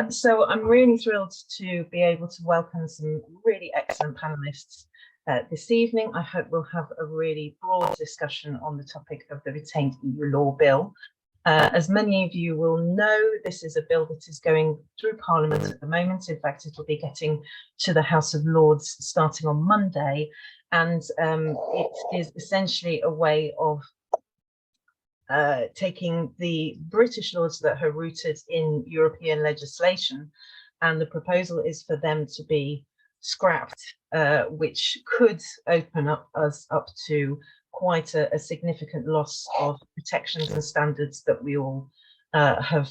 So I'm really thrilled to be able to welcome some really excellent panelists this evening. I hope we'll have a really broad discussion on the topic of the retained EU law bill. As many of you will know, this is a bill that is going through Parliament at the moment. In fact, it will be getting to the House of Lords starting on Monday. And it is essentially a way of taking the British laws that are rooted in European legislation, and the proposal is for them to be scrapped, which could open us up to quite a significant loss of protections and standards that we all have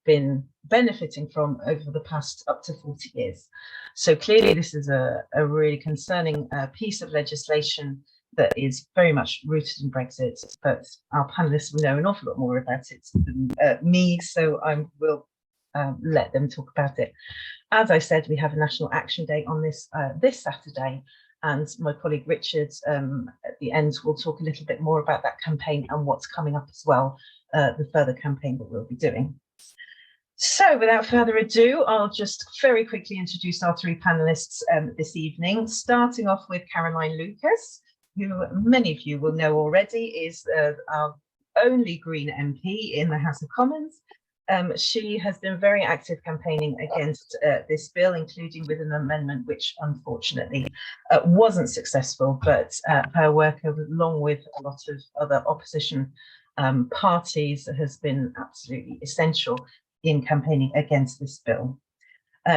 been benefiting from over the past up to 40 years. So clearly this is a really concerning piece of legislation that is very much rooted in Brexit, but our panelists will know an awful lot more about it than me, so I will let them talk about it. As I said, we have a National Action Day on this this Saturday, and my colleague Richard at the end will talk a little bit more about that campaign and what's coming up as well, the further campaign that we'll be doing. So without further ado, I'll just very quickly introduce our three panelists this evening, starting off with Caroline Lucas, who many of you will know already is our only Green MP in the House of Commons. She has been very active campaigning against this bill, including with an amendment which unfortunately wasn't successful, but her work along with a lot of other opposition parties has been absolutely essential in campaigning against this bill.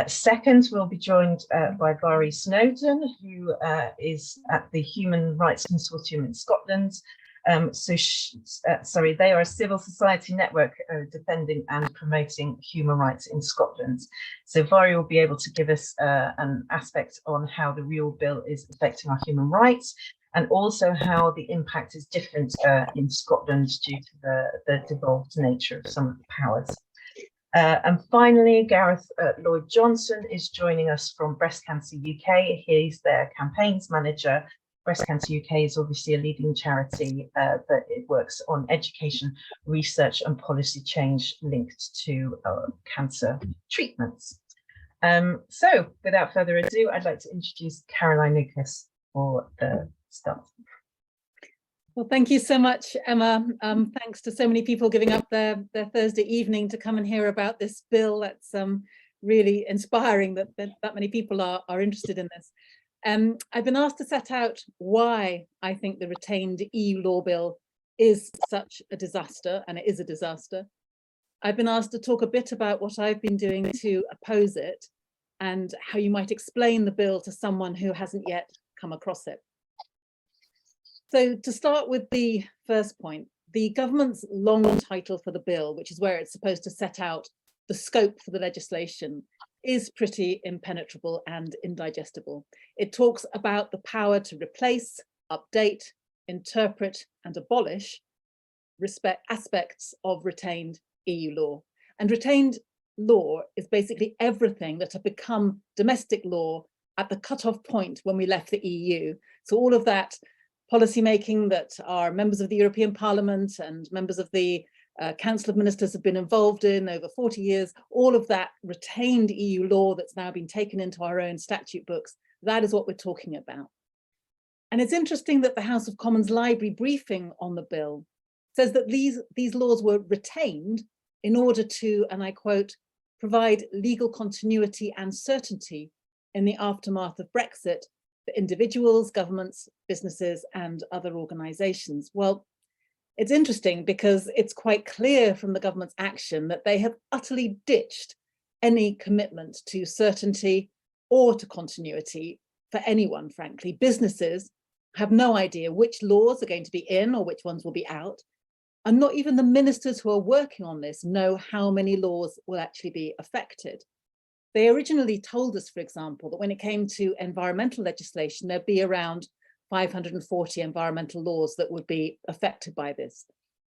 Second, we'll be joined by Vari Snowden, who is at the Human Rights Consortium in Scotland. They are a civil society network defending and promoting human rights in Scotland. So Vari will be able to give us an aspect on how the REUL bill is affecting our human rights, and also how the impact is different in Scotland due to the devolved nature of some of the powers. And finally, Gareth Lloyd Johnson is joining us from Breast Cancer UK. He's their campaigns manager. Breast Cancer UK is obviously a leading charity that it works on education, research and policy change linked to cancer treatments. So without further ado, I'd like to introduce Caroline Lucas for the start. Well, thank you so much, Emma. Thanks to so many people giving up their Thursday evening to come and hear about this bill. That's really inspiring that many people are interested in this. I've been asked to set out why I think the retained EU law bill is such a disaster, and it is a disaster. I've been asked to talk a bit about what I've been doing to oppose it and how you might explain the bill to someone who hasn't yet come across it. So to start with the first point, the government's long title for the bill, which is where it's supposed to set out the scope for the legislation, is pretty impenetrable and indigestible. It talks about the power to replace, update, interpret and abolish aspects of retained EU law. And retained law is basically everything that had become domestic law at the cutoff point when we left the EU. So all of that policy making that our members of the European Parliament and members of the Council of Ministers have been involved in over 40 years, all of that retained EU law that's now been taken into our own statute books, that is what we're talking about. And it's interesting that the House of Commons Library briefing on the bill says that these laws were retained in order to, and I quote, provide legal continuity and certainty in the aftermath of Brexit for individuals, governments, businesses, and other organisations. Well, it's interesting because it's quite clear from the government's action that they have utterly ditched any commitment to certainty or to continuity for anyone, frankly. Businesses have no idea which laws are going to be in or which ones will be out. And not even the ministers who are working on this know how many laws will actually be affected. They originally told us, for example, that when it came to environmental legislation, there'd be around 540 environmental laws that would be affected by this.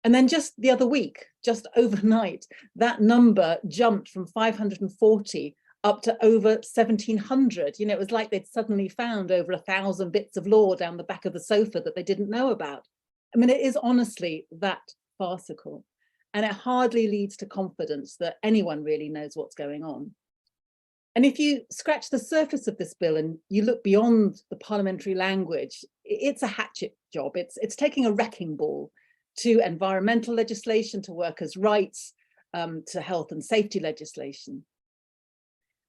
And then just the other week, just overnight, that number jumped from 540 up to over 1,700. You know, it was like they'd suddenly found over 1,000 bits of law down the back of the sofa that they didn't know about. I mean, it is honestly that farcical. and it hardly leads to confidence that anyone really knows what's going on. And if you scratch the surface of this bill and you look beyond the parliamentary language, it's a hatchet job. It's taking a wrecking ball to environmental legislation, to workers' rights, to health and safety legislation.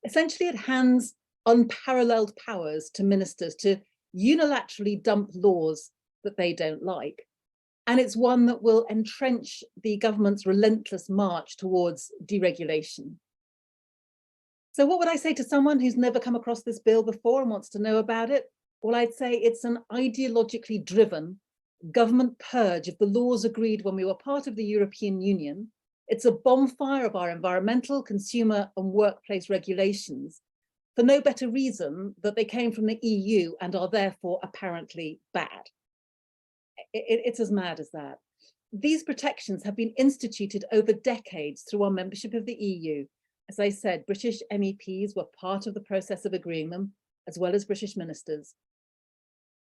Essentially, it hands unparalleled powers to ministers to unilaterally dump laws that they don't like. And it's one that will entrench the government's relentless march towards deregulation. So what would I say to someone who's never come across this bill before and wants to know about it? Well, I'd say it's an ideologically driven government purge of the laws agreed when we were part of the European Union. It's a bonfire of our environmental, consumer and workplace regulations for no better reason that they came from the EU and are therefore apparently bad. It's as mad as that. These protections have been instituted over decades through our membership of the EU. As I said, British MEPs were part of the process of agreeing them, as well as British ministers.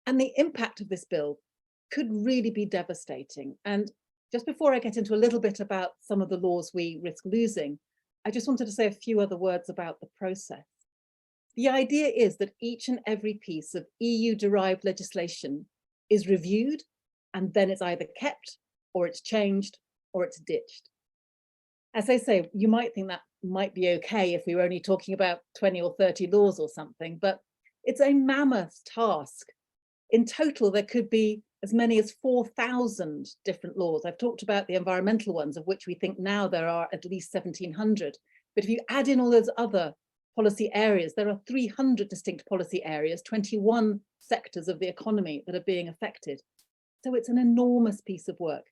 And the impact of this bill could really be devastating. And just before I get into a little bit about some of the laws we risk losing, I just wanted to say a few other words about the process. The idea is that each and every piece of EU-derived legislation is reviewed, and then it's either kept, or it's changed, or it's ditched. As I say, you might think that might be okay if we were only talking about 20 or 30 laws or something, but it's a mammoth task. In total, there could be as many as 4,000 different laws. I've talked about the environmental ones, of which we think now there are at least 1,700. But if you add in all those other policy areas, there are 300 distinct policy areas, 21 sectors of the economy that are being affected. So it's an enormous piece of work.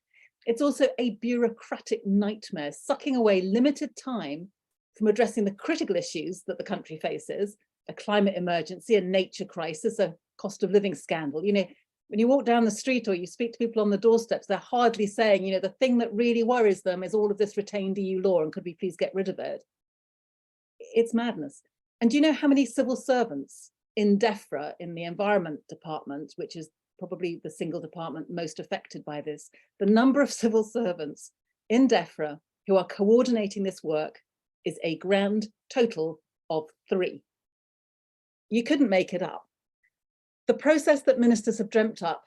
It's also a bureaucratic nightmare, sucking away limited time from addressing the critical issues that the country faces, a climate emergency, a nature crisis, a cost of living scandal. You know, when you walk down the street or you speak to people on the doorsteps, they're hardly saying, you know, the thing that really worries them is all of this retained EU law and could we please get rid of it? It's madness. And do you know how many civil servants in DEFRA, in the Environment Department, which is probably the single department most affected by this, the number of civil servants in DEFRA who are coordinating this work is a grand total of 3. You couldn't make it up. The process that ministers have dreamt up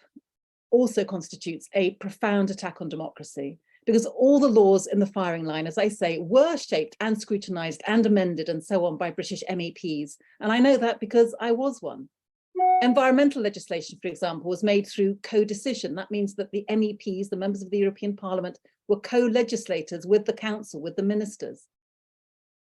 also constitutes a profound attack on democracy, because all the laws in the firing line, as I say, were shaped and scrutinised and amended and so on by British MEPs. And I know that because I was one. Environmental legislation, for example, was made through co-decision. That means that the MEPs, the members of the European Parliament, were co-legislators with the council, with the ministers.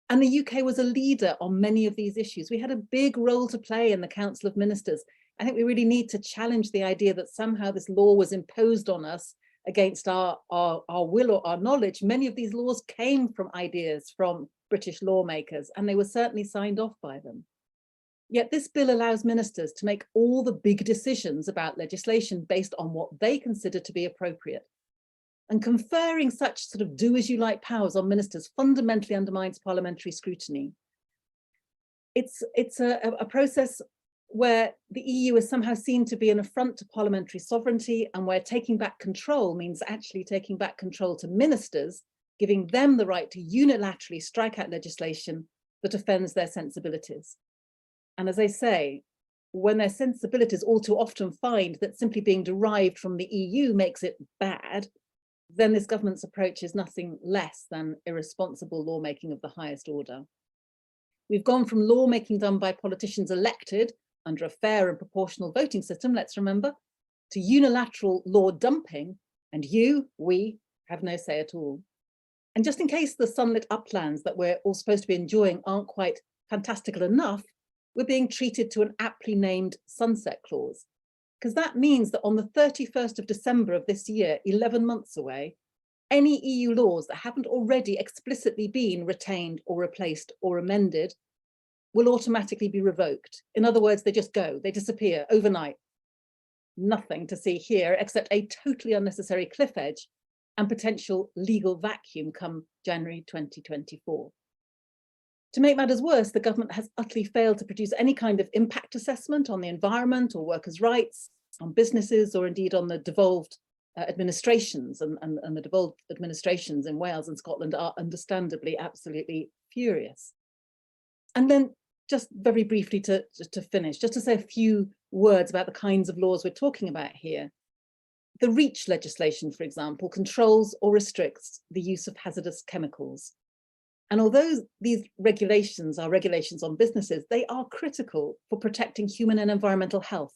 And the UK was a leader on many of these issues. We had a big role to play in the Council of Ministers. I think we really need to challenge the idea that somehow this law was imposed on us against our will or our knowledge. Many of these laws came from ideas from British lawmakers, and they were certainly signed off by them. Yet this bill allows ministers to make all the big decisions about legislation based on what they consider to be appropriate. And conferring such sort of do-as-you-like powers on ministers fundamentally undermines parliamentary scrutiny. It's a process where the EU is somehow seen to be an affront to parliamentary sovereignty, and where taking back control means actually taking back control to ministers, giving them the right to unilaterally strike out legislation that offends their sensibilities. And as I say, when their sensibilities all too often find that simply being derived from the EU makes it bad, then this government's approach is nothing less than irresponsible lawmaking of the highest order. We've gone from lawmaking done by politicians elected under a fair and proportional voting system, let's remember, to unilateral law dumping, and we have no say at all. And just in case the sunlit uplands that we're all supposed to be enjoying aren't quite fantastical enough, we're being treated to an aptly named sunset clause, because that means that on the 31st of December of this year, 11 months away, any EU laws that haven't already explicitly been retained or replaced or amended will automatically be revoked. In other words, they just go, they disappear overnight. Nothing to see here except a totally unnecessary cliff edge and potential legal vacuum come January 2024. To make matters worse, the government has utterly failed to produce any kind of impact assessment on the environment or workers' rights, on businesses, or indeed on the devolved administrations, and the devolved administrations in Wales and Scotland are understandably absolutely furious. And then just very briefly to finish, just to say a few words about the kinds of laws we're talking about here. The REACH legislation, for example, controls or restricts the use of hazardous chemicals. And although these regulations are regulations on businesses, they are critical for protecting human and environmental health,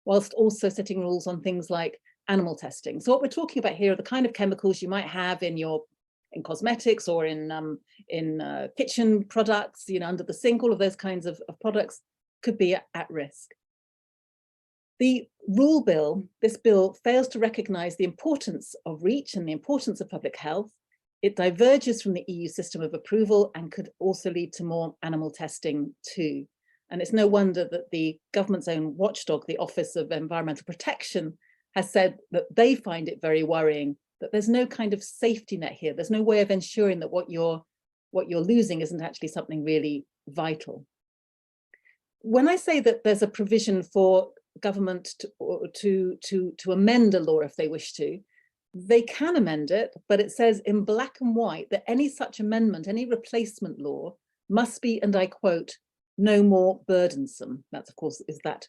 whilst also setting rules on things like animal testing. So what we're talking about here are the kind of chemicals you might have in cosmetics or in kitchen products, under the sink. All of those kinds of products could be at risk. The REUL bill, this bill fails to recognise the importance of REACH and the importance of public health. It diverges from the EU system of approval and could also lead to more animal testing too. And it's no wonder that the government's own watchdog, the Office of Environmental Protection, has said that they find it very worrying that there's no kind of safety net here. There's no way of ensuring that what you're losing isn't actually something really vital. When I say that there's a provision for government to amend a law if they wish to, they can amend it, but it says in black and white that any such amendment, any replacement law must be, and I quote, no more burdensome. That's, of course, that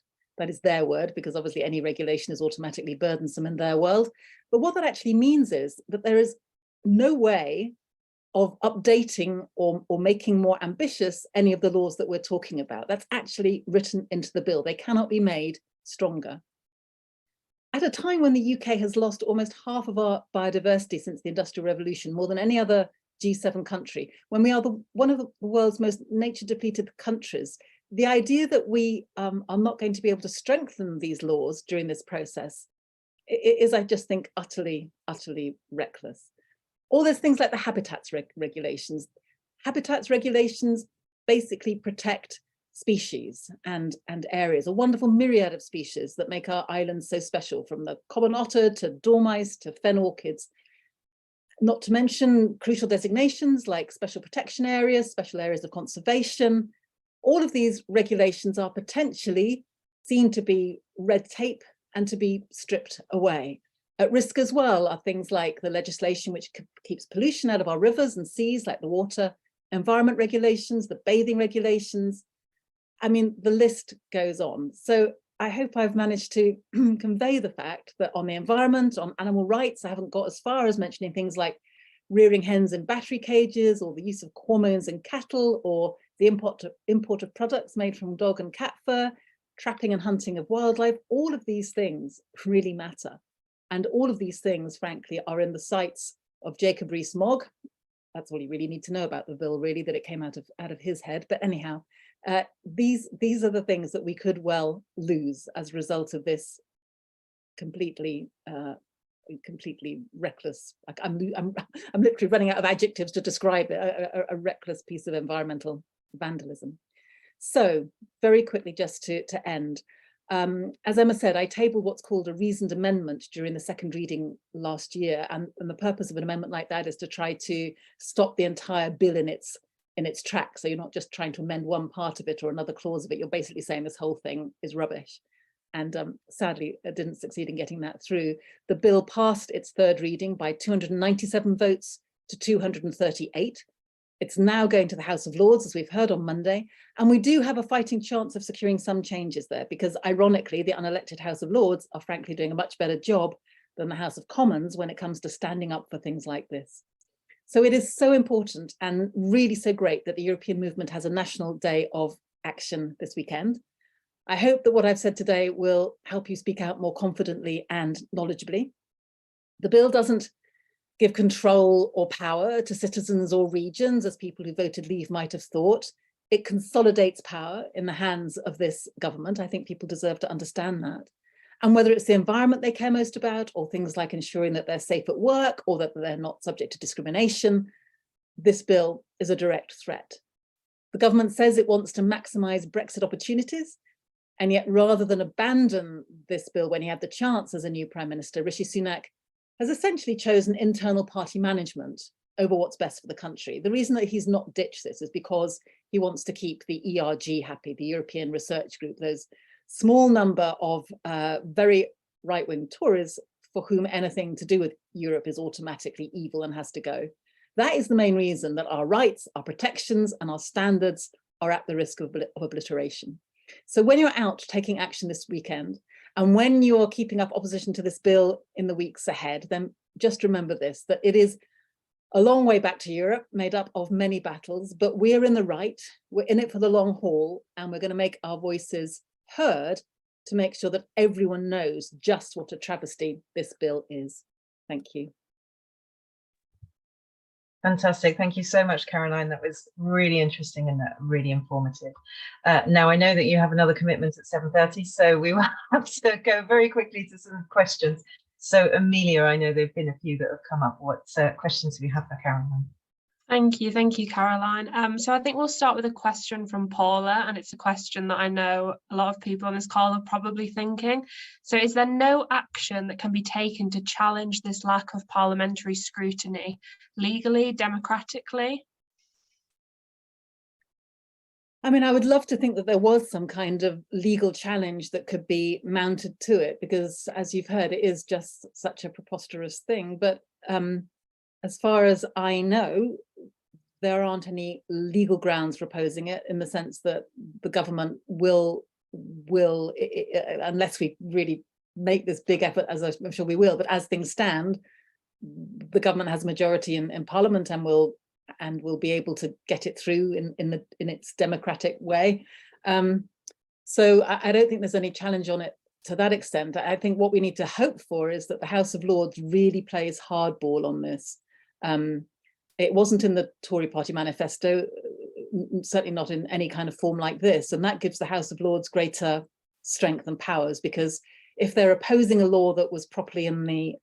is their word, because obviously any regulation is automatically burdensome in their world. But what that actually means is that there is no way of updating or making more ambitious any of the laws that we're talking about. That's actually written into the bill. They cannot be made stronger. At a time when the UK has lost almost half of our biodiversity since the Industrial Revolution, more than any other G7 country, when we are one of the world's most nature depleted countries, the idea that we are not going to be able to strengthen these laws during this process is, I just think, utterly, utterly reckless. All those things like the habitats regulations. Habitats regulations basically protect species and areas, a wonderful myriad of species that make our islands so special, from the common otter to dormice to fen orchids. Not to mention crucial designations like special protection areas, special areas of conservation. All of these regulations are potentially seen to be red tape and to be stripped away. At risk as well are things like the legislation which keeps pollution out of our rivers and seas, like the water environment regulations, the bathing regulations. I mean, the list goes on. So I hope I've managed to convey the fact that on the environment, on animal rights, I haven't got as far as mentioning things like rearing hens in battery cages, or the use of hormones in cattle, or the import of products made from dog and cat fur, trapping and hunting of wildlife. All of these things really matter. And all of these things, frankly, are in the sights of Jacob Rees-Mogg. That's all you really need to know about the bill, really, that it came out of his head. But anyhow, these are the things that we could well lose as a result of this completely reckless. I'm literally running out of adjectives to describe it, a reckless piece of environmental vandalism. So very quickly, just to end, as Emma said, I tabled what's called a reasoned amendment during the second reading last year, and the purpose of an amendment like that is to try to stop the entire bill in its tracks. So you're not just trying to amend one part of it or another clause of it, you're basically saying this whole thing is rubbish. And sadly, it didn't succeed in getting that through. The bill passed its third reading by 297 votes to 238. It's now going to the House of Lords, as we've heard on Monday, and we do have a fighting chance of securing some changes there, because ironically, the unelected House of Lords are frankly doing a much better job than the House of Commons when it comes to standing up for things like this. So it is so important and really so great that the European movement has a national day of action this weekend. I hope that what I've said today will help you speak out more confidently and knowledgeably. The bill doesn't give control or power to citizens or regions, as people who voted leave might have thought. It consolidates power in the hands of this government. I think people deserve to understand that. And whether it's the environment they care most about, or things like ensuring that they're safe at work, or that they're not subject to discrimination, this bill is a direct threat. The government says it wants to maximise Brexit opportunities, and yet rather than abandon this bill when he had the chance as a new Prime Minister, Rishi Sunak has essentially chosen internal party management over what's best for the country. The reason that he's not ditched this is because he wants to keep the ERG happy, the European Research Group, those small number of very right-wing Tories for whom anything to do with Europe is automatically evil and has to go. That is the main reason that our rights, our protections, and our standards are at the risk of obliteration. So when you're out taking action this weekend, and when you're keeping up opposition to this bill in the weeks ahead, then just remember this, that it is a long way back to Europe, made up of many battles, but we're in the right, we're in it for the long haul, and we're going to make our voices heard to make sure that everyone knows just what a travesty this bill is. Thank you. Fantastic. Thank you so much, Caroline. That was really interesting and really informative. Now, I know that you have another commitment at 7:30, so we will have to go very quickly to some questions. So, Amelia, I know there have been a few that have come up. What questions do we have for Caroline? Thank you, Caroline. So I think we'll start with a question from Paula, and it's a question that I know a lot of people on this call are probably thinking. So is there no action that can be taken to challenge this lack of parliamentary scrutiny, legally, democratically? I mean, I would love to think that there was some kind of legal challenge that could be mounted to it, because as you've heard, it is just such a preposterous thing. But as far as I know, there aren't any legal grounds for opposing it, in the sense that the government will, unless we really make this big effort, as I'm sure we will, but as things stand, the government has a majority in Parliament and will be able to get it through in its democratic way. So I don't think there's any challenge on it to that extent. I think what we need to hope for is that the House of Lords really plays hardball on this. It wasn't in the Tory party manifesto, certainly not in any kind of form like this, and that gives the House of Lords greater strength and powers, because if they're opposing a law that was properly in the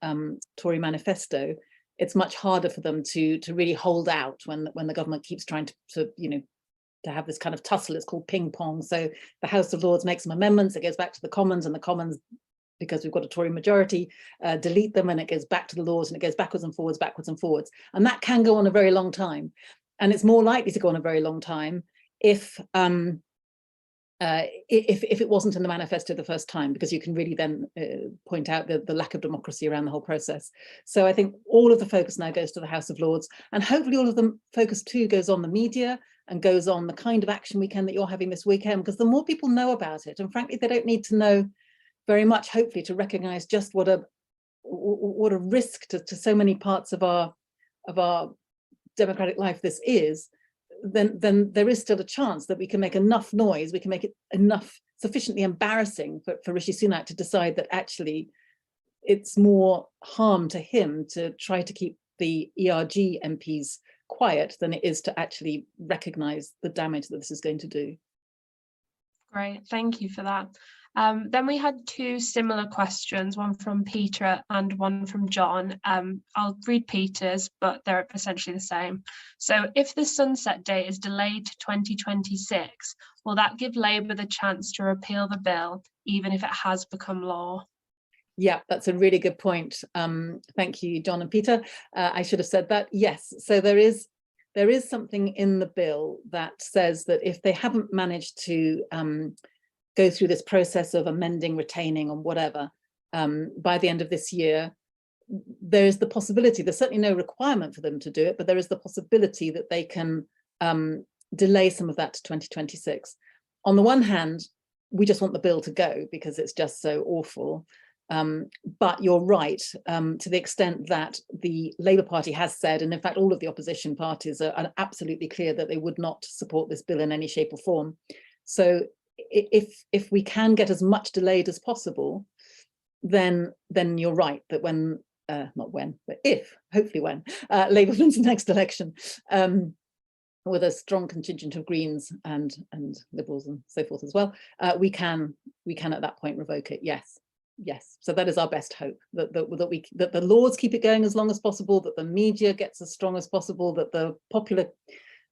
Tory manifesto, it's much harder for them to really hold out when the government keeps trying to have this kind of tussle. It's called ping pong. So the House of Lords makes some amendments, it goes back to the Commons, and the Commons, because we've got a Tory majority, delete them, and it goes back to the Lords, and it goes backwards and forwards, and that can go on a very long time. And it's more likely to go on a very long time if it wasn't in the manifesto the first time, because you can really then point out the lack of democracy around the whole process. So I think all of the focus now goes to the House of Lords, and hopefully all of the focus too goes on the media and goes on the kind of action weekend that you're having this weekend, because the more people know about it, and frankly they don't need to know very much, hopefully, to recognize just what a risk to so many parts of our democratic life this is, then there is still a chance that we can make enough noise, we can make it sufficiently embarrassing for Rishi Sunak to decide that actually it's more harm to him to try to keep the ERG MPs quiet than it is to actually recognize the damage that this is going to do. Great, thank you for that. Then we had two similar questions, one from Peter and one from John. I'll read Peter's, but they're essentially the same. So if the sunset date is delayed to 2026, will that give Labour the chance to repeal the bill, even if it has become law? Yeah, that's a really good point. Thank you, John and Peter. I should have said that. Yes, so there is something in the bill that says that if they haven't managed to go through this process of amending, retaining, or whatever, by the end of this year, there is the possibility, there's certainly no requirement for them to do it, but there is the possibility that they can delay some of that to 2026. On the one hand, we just want the bill to go because it's just so awful. But you're right, to the extent that the Labour Party has said, and in fact all of the opposition parties are absolutely clear that they would not support this bill in any shape or form. So if we can get as much delayed as possible, then you're right that when, not when, but if, hopefully when, Labour wins the next election, with a strong contingent of Greens and Liberals and so forth as well, we can at that point revoke it. Yes. So that is our best hope, that the laws keep it going as long as possible, that the media gets as strong as possible, that the popular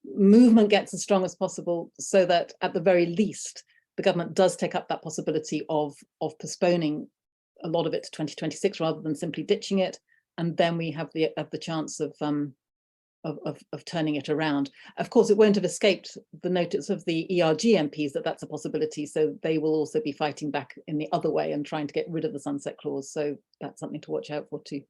movement gets as strong as possible, so that at the very least the government does take up that possibility of postponing a lot of it to 2026 rather than simply ditching it, and then we have the chance of of turning it around. Of course, it won't have escaped the notice of the ERG MPs that that's a possibility, so they will also be fighting back in the other way and trying to get rid of the sunset clause. So that's something to watch out for too.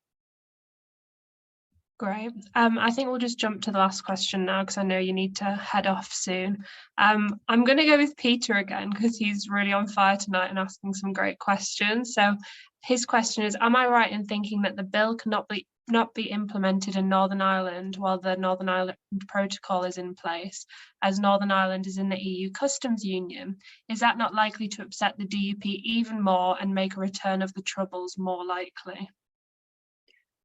Great. I think we'll just jump to the last question now, because I know you need to head off soon. I'm going to go with Peter again, because he's really on fire tonight and asking some great questions. So his question is, am I right in thinking that the bill cannot be implemented in Northern Ireland while the Northern Ireland Protocol is in place, as Northern Ireland is in the EU Customs Union? Is that not likely to upset the DUP even more and make a return of the Troubles more likely?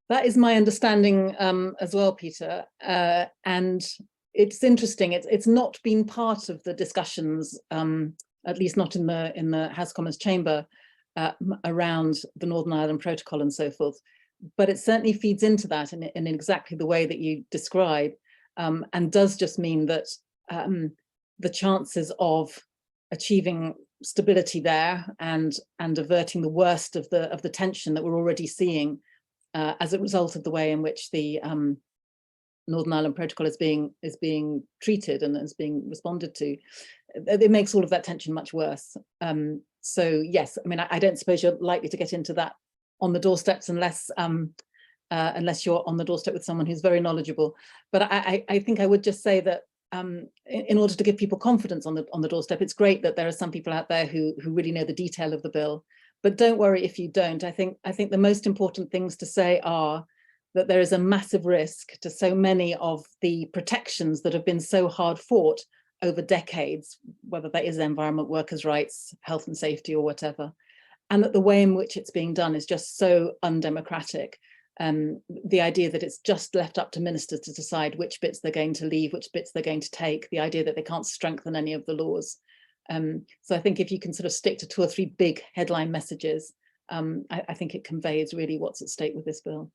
That is my understanding as well, Peter. And it's interesting. It's not been part of the discussions, at least not in the House of Commons chamber, around the Northern Ireland Protocol and so forth. But it certainly feeds into that in exactly the way that you describe, and does just mean that the chances of achieving stability there and averting the worst of the tension that we're already seeing as a result of the way in which the Northern Ireland Protocol is being treated and is being responded to, it makes all of that tension much worse. So yes, I mean, I don't suppose you're likely to get into that on the doorsteps unless you're on the doorstep with someone who's very knowledgeable. But I think I would just say that in order to give people confidence on the doorstep, it's great that there are some people out there who really know the detail of the bill. But don't worry if you don't. I think the most important things to say are that there is a massive risk to so many of the protections that have been so hard fought over decades, whether that is environment, workers' rights, health and safety, or whatever, and that the way in which it's being done is just so undemocratic. The idea that it's just left up to ministers to decide which bits they're going to leave, which bits they're going to take, the idea that they can't strengthen any of the laws. So I think if you can sort of stick to 2 or 3 big headline messages, I think it conveys really what's at stake with this bill.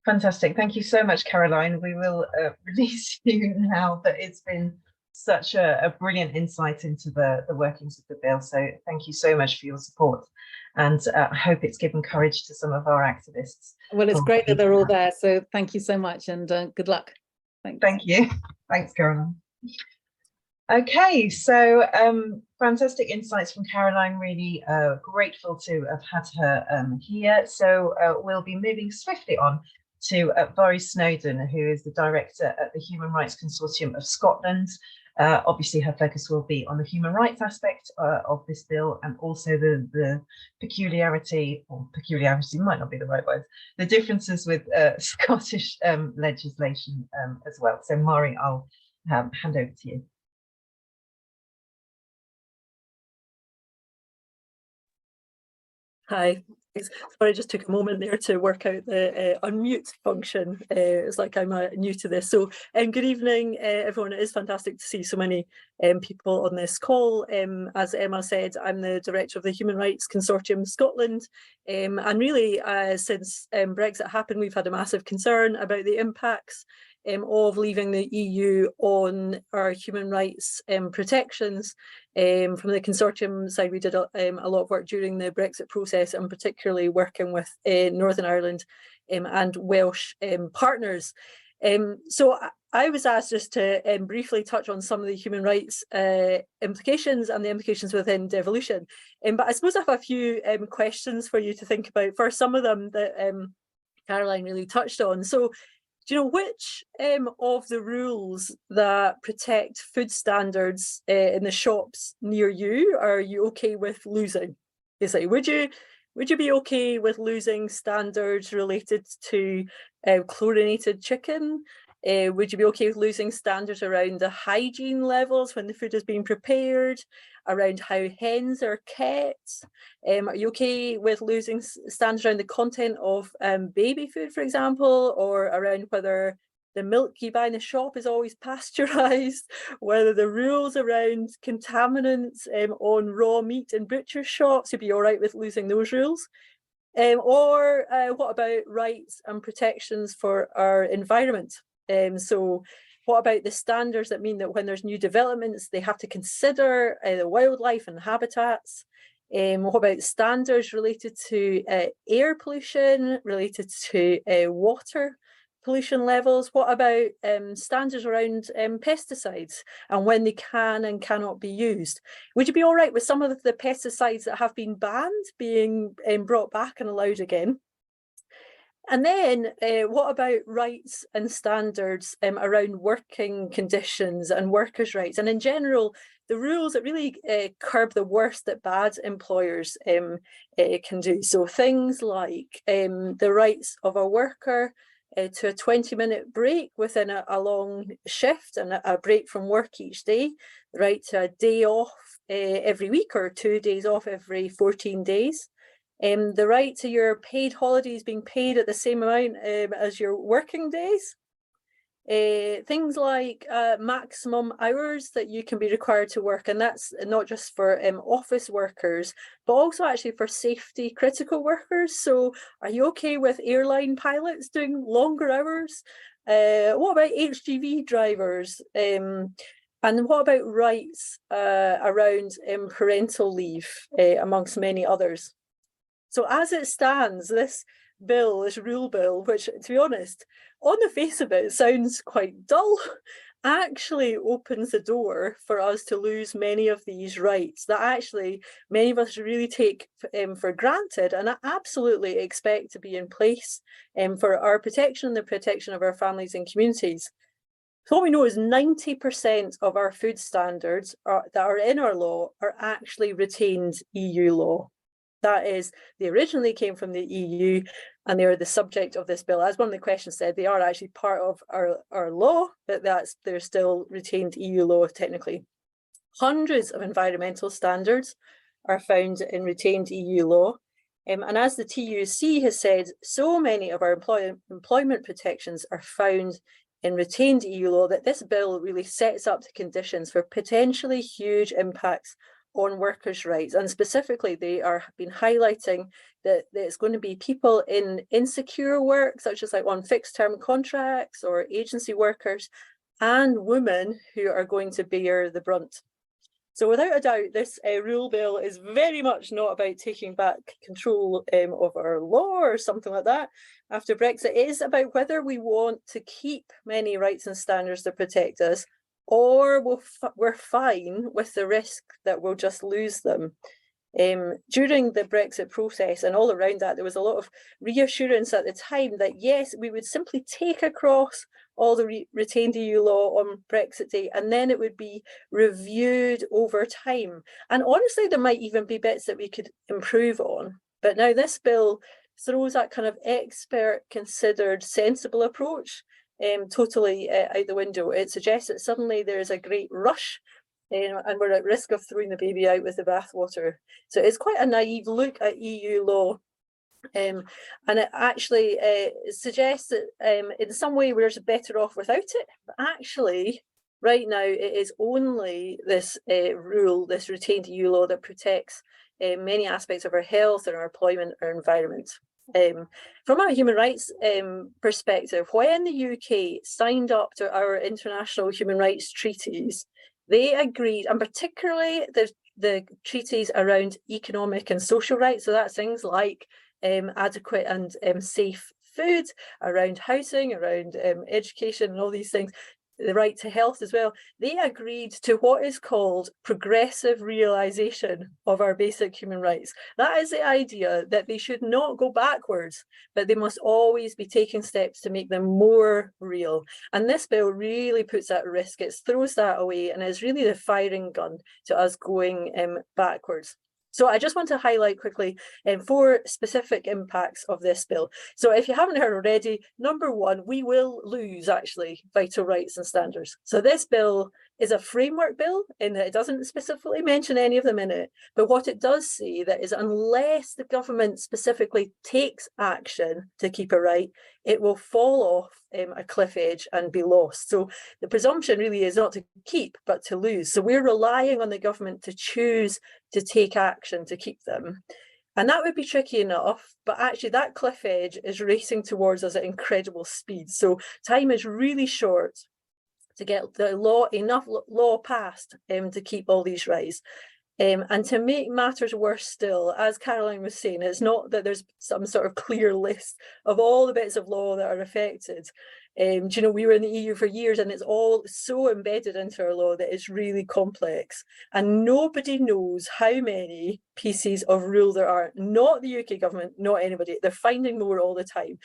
Fantastic. Thank you so much, Caroline. We will release you now, but it's been such a brilliant insight into the workings of the bill. So thank you so much for your support. And I hope it's given courage to some of our activists. Well, it's great that they're all there. So thank you so much and good luck. Thanks. Thank you. Thanks, Caroline. Okay, so fantastic insights from Caroline, really grateful to have had her here. So we'll be moving swiftly on to Vari Snowden, who is the director at the Human Rights Consortium of Scotland. Obviously, her focus will be on the human rights aspect of this bill, and also the peculiarity, or peculiarity might not be the right word, the differences with Scottish legislation as well. So Vari, I'll hand over to you. Hi. Sorry, I just took a moment there to work out the unmute function. It's like I'm new to this. So good evening, everyone. It is fantastic to see so many people on this call. As Emma said, I'm the director of the Human Rights Consortium Scotland. And really, since Brexit happened, we've had a massive concern about the impacts of leaving the EU on our human rights protections. From the consortium side, we did a lot of work during the Brexit process, and particularly working with Northern Ireland and Welsh partners. So I was asked just to briefly touch on some of the human rights implications and the implications within devolution. But I suppose I have a few questions for you to think about. First, some of them that Caroline really touched on. So, do you know which of the rules that protect food standards in the shops near you are you okay with losing? Basically, would you be okay with losing standards related to chlorinated chicken? Would you be okay with losing standards around the hygiene levels when the food is being prepared, around how hens are kept? Are you okay with losing standards around the content of baby food, for example, or around whether the milk you buy in the shop is always pasteurised, whether the rules around contaminants on raw meat in butcher shops, you'd be all right with losing those rules? Or what about rights and protections for our environment? So what about the standards that mean that when there's new developments, they have to consider the wildlife and habitats? What about standards related to air pollution, related to water pollution levels? What about standards around pesticides and when they can and cannot be used? Would you be all right with some of the pesticides that have been banned being brought back and allowed again? And then what about rights and standards around working conditions and workers' rights? And in general, the rules that really curb the worst that bad employers can do. So things like the rights of a worker to a 20-minute break within a long shift and a break from work each day, the right to a day off every week or 2 days off every 14 days. The right to your paid holidays being paid at the same amount as your working days. Things like maximum hours that you can be required to work, and that's not just for office workers, but also actually for safety critical workers. So are you okay with airline pilots doing longer hours? What about HGV drivers? And what about rights around parental leave, amongst many others? So as it stands, this bill, this REUL bill, which to be honest, on the face of it, sounds quite dull, actually opens the door for us to lose many of these rights that actually many of us really take for granted and absolutely expect to be in place for our protection and the protection of our families and communities. So what we know is 90% of our food standards that are in our law are actually retained EU law. That is, they originally came from the EU and they are the subject of this bill. As one of the questions said, they are actually part of our law, but they're still retained EU law technically. Hundreds of environmental standards are found in retained EU law. And as the TUC has said, so many of our employment protections are found in retained EU law that this bill really sets up the conditions for potentially huge impacts on workers' rights. And specifically, they have been highlighting that it's going to be people in insecure work, such as like on fixed term contracts or agency workers, and women who are going to bear the brunt. So without a doubt, this REUL bill is very much not about taking back control of our law or something like that after Brexit. It is about whether we want to keep many rights and standards that protect us, or we're fine with the risk that we'll just lose them. During the Brexit process and all around that, there was a lot of reassurance at the time that yes, we would simply take across all the retained EU law on Brexit Day, and then it would be reviewed over time. And honestly, there might even be bits that we could improve on. But now this bill throws that kind of expert considered sensible approach totally out the window. It suggests that suddenly there is a great rush and we're at risk of throwing the baby out with the bathwater. So it's quite a naive look at EU law. And it actually suggests that in some way we're better off without it. But actually, right now, it is only this REUL, this retained EU law, that protects many aspects of our health and our employment, our environment. From a human rights perspective, when the UK signed up to our international human rights treaties, they agreed, and particularly the treaties around economic and social rights, so that's things like adequate and safe food, around housing, around education and all these things, the right to health as well. They agreed to what is called progressive realisation of our basic human rights. That is the idea that they should not go backwards, but they must always be taking steps to make them more real. And this bill really puts that at risk. It throws that away and is really the firing gun to us going backwards. So I just want to highlight quickly 4 specific impacts of this bill. So if you haven't heard already, number 1, we will lose actually vital rights and standards. So this bill is a framework bill in that it doesn't specifically mention any of them in it. But what it does say that is unless the government specifically takes action to keep it right, it will fall off a cliff edge and be lost. So the presumption really is not to keep, but to lose. So we're relying on the government to choose to take action to keep them. And that would be tricky enough, but actually that cliff edge is racing towards us at incredible speed. So time is really short to get the law, enough law passed to keep all these rights. And to make matters worse still, as Caroline was saying, it's not that there's some sort of clear list of all the bits of law that are affected. Do you know, we were in the EU for years and it's all so embedded into our law that it's really complex. And nobody knows how many pieces of rule there are, not the UK government, not anybody. They're finding more all the time.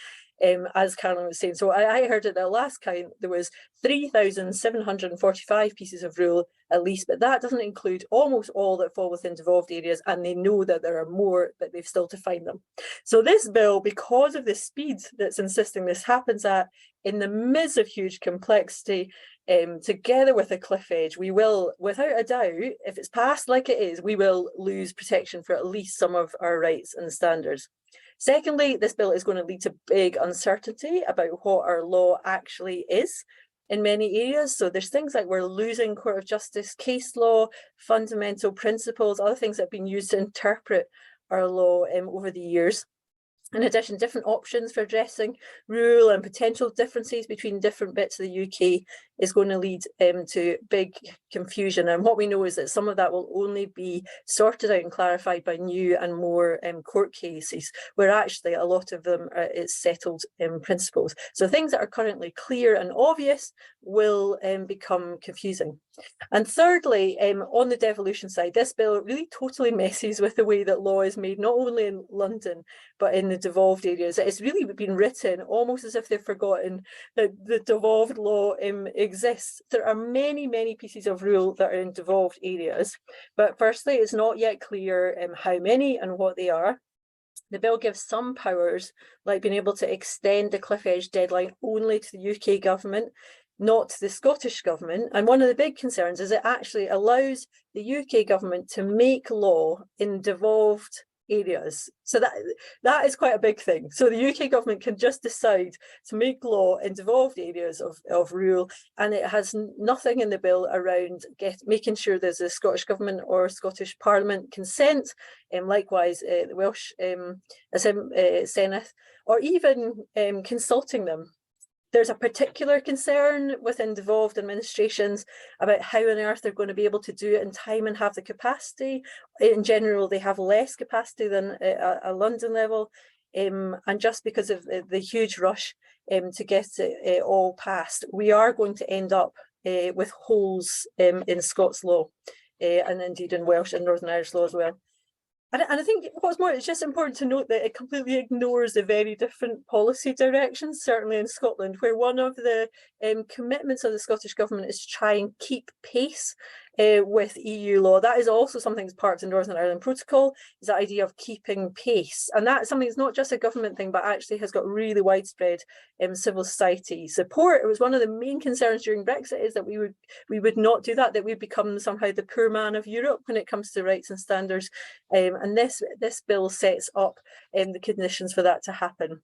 As Caroline was saying. So I heard at the last count there was 3,745 pieces of rule at least, but that doesn't include almost all that fall within devolved areas, and they know that there are more, but they've still to find them. So this bill, because of the speed that's insisting this happens at, in the midst of huge complexity, together with a cliff edge, we will, without a doubt, if it's passed like it is, we will lose protection for at least some of our rights and standards. Secondly, this bill is going to lead to big uncertainty about what our law actually is in many areas. So there's things like we're losing Court of Justice case law, fundamental principles, other things that have been used to interpret our law over the years. In addition, different options for addressing REUL and potential differences between different bits of the UK is going to lead to big confusion. And what we know is that some of that will only be sorted out and clarified by new and more court cases, where actually a lot of them is settled principles. So things that are currently clear and obvious will become confusing. And thirdly, on the devolution side, this bill really totally messes with the way that law is made, not only in London, but in the devolved areas. It's really been written almost as if they've forgotten that the devolved law exists. There are many, many pieces of rule that are in devolved areas, but firstly, it's not yet clear how many and what they are. The bill gives some powers, like being able to extend the cliff edge deadline only to the UK government, not to the Scottish government. And one of the big concerns is it actually allows the UK government to make law in devolved areas. So that is quite a big thing. So the UK government can just decide to make law in devolved areas of REUL, and it has nothing in the bill around making sure there's a Scottish government or Scottish Parliament consent, and likewise the Welsh Senedd, or even consulting them. There's a particular concern within devolved administrations about how on earth they're going to be able to do it in time and have the capacity. In general, they have less capacity than a London level. And just because of the huge rush to get it all passed, we are going to end up with holes in Scots law and indeed in Welsh and Northern Irish law as well. And I think what's more, it's just important to note that it completely ignores the very different policy directions, certainly in Scotland, where one of the commitments of the Scottish Government is to try and keep pace with EU law. That is also something that's part of the Northern Ireland Protocol, is the idea of keeping pace. And that's something that's not just a government thing, but actually has got really widespread civil society support. It was one of the main concerns during Brexit, is that we would not do that we'd become somehow the poor man of Europe when it comes to rights and standards. And this bill sets up the conditions for that to happen.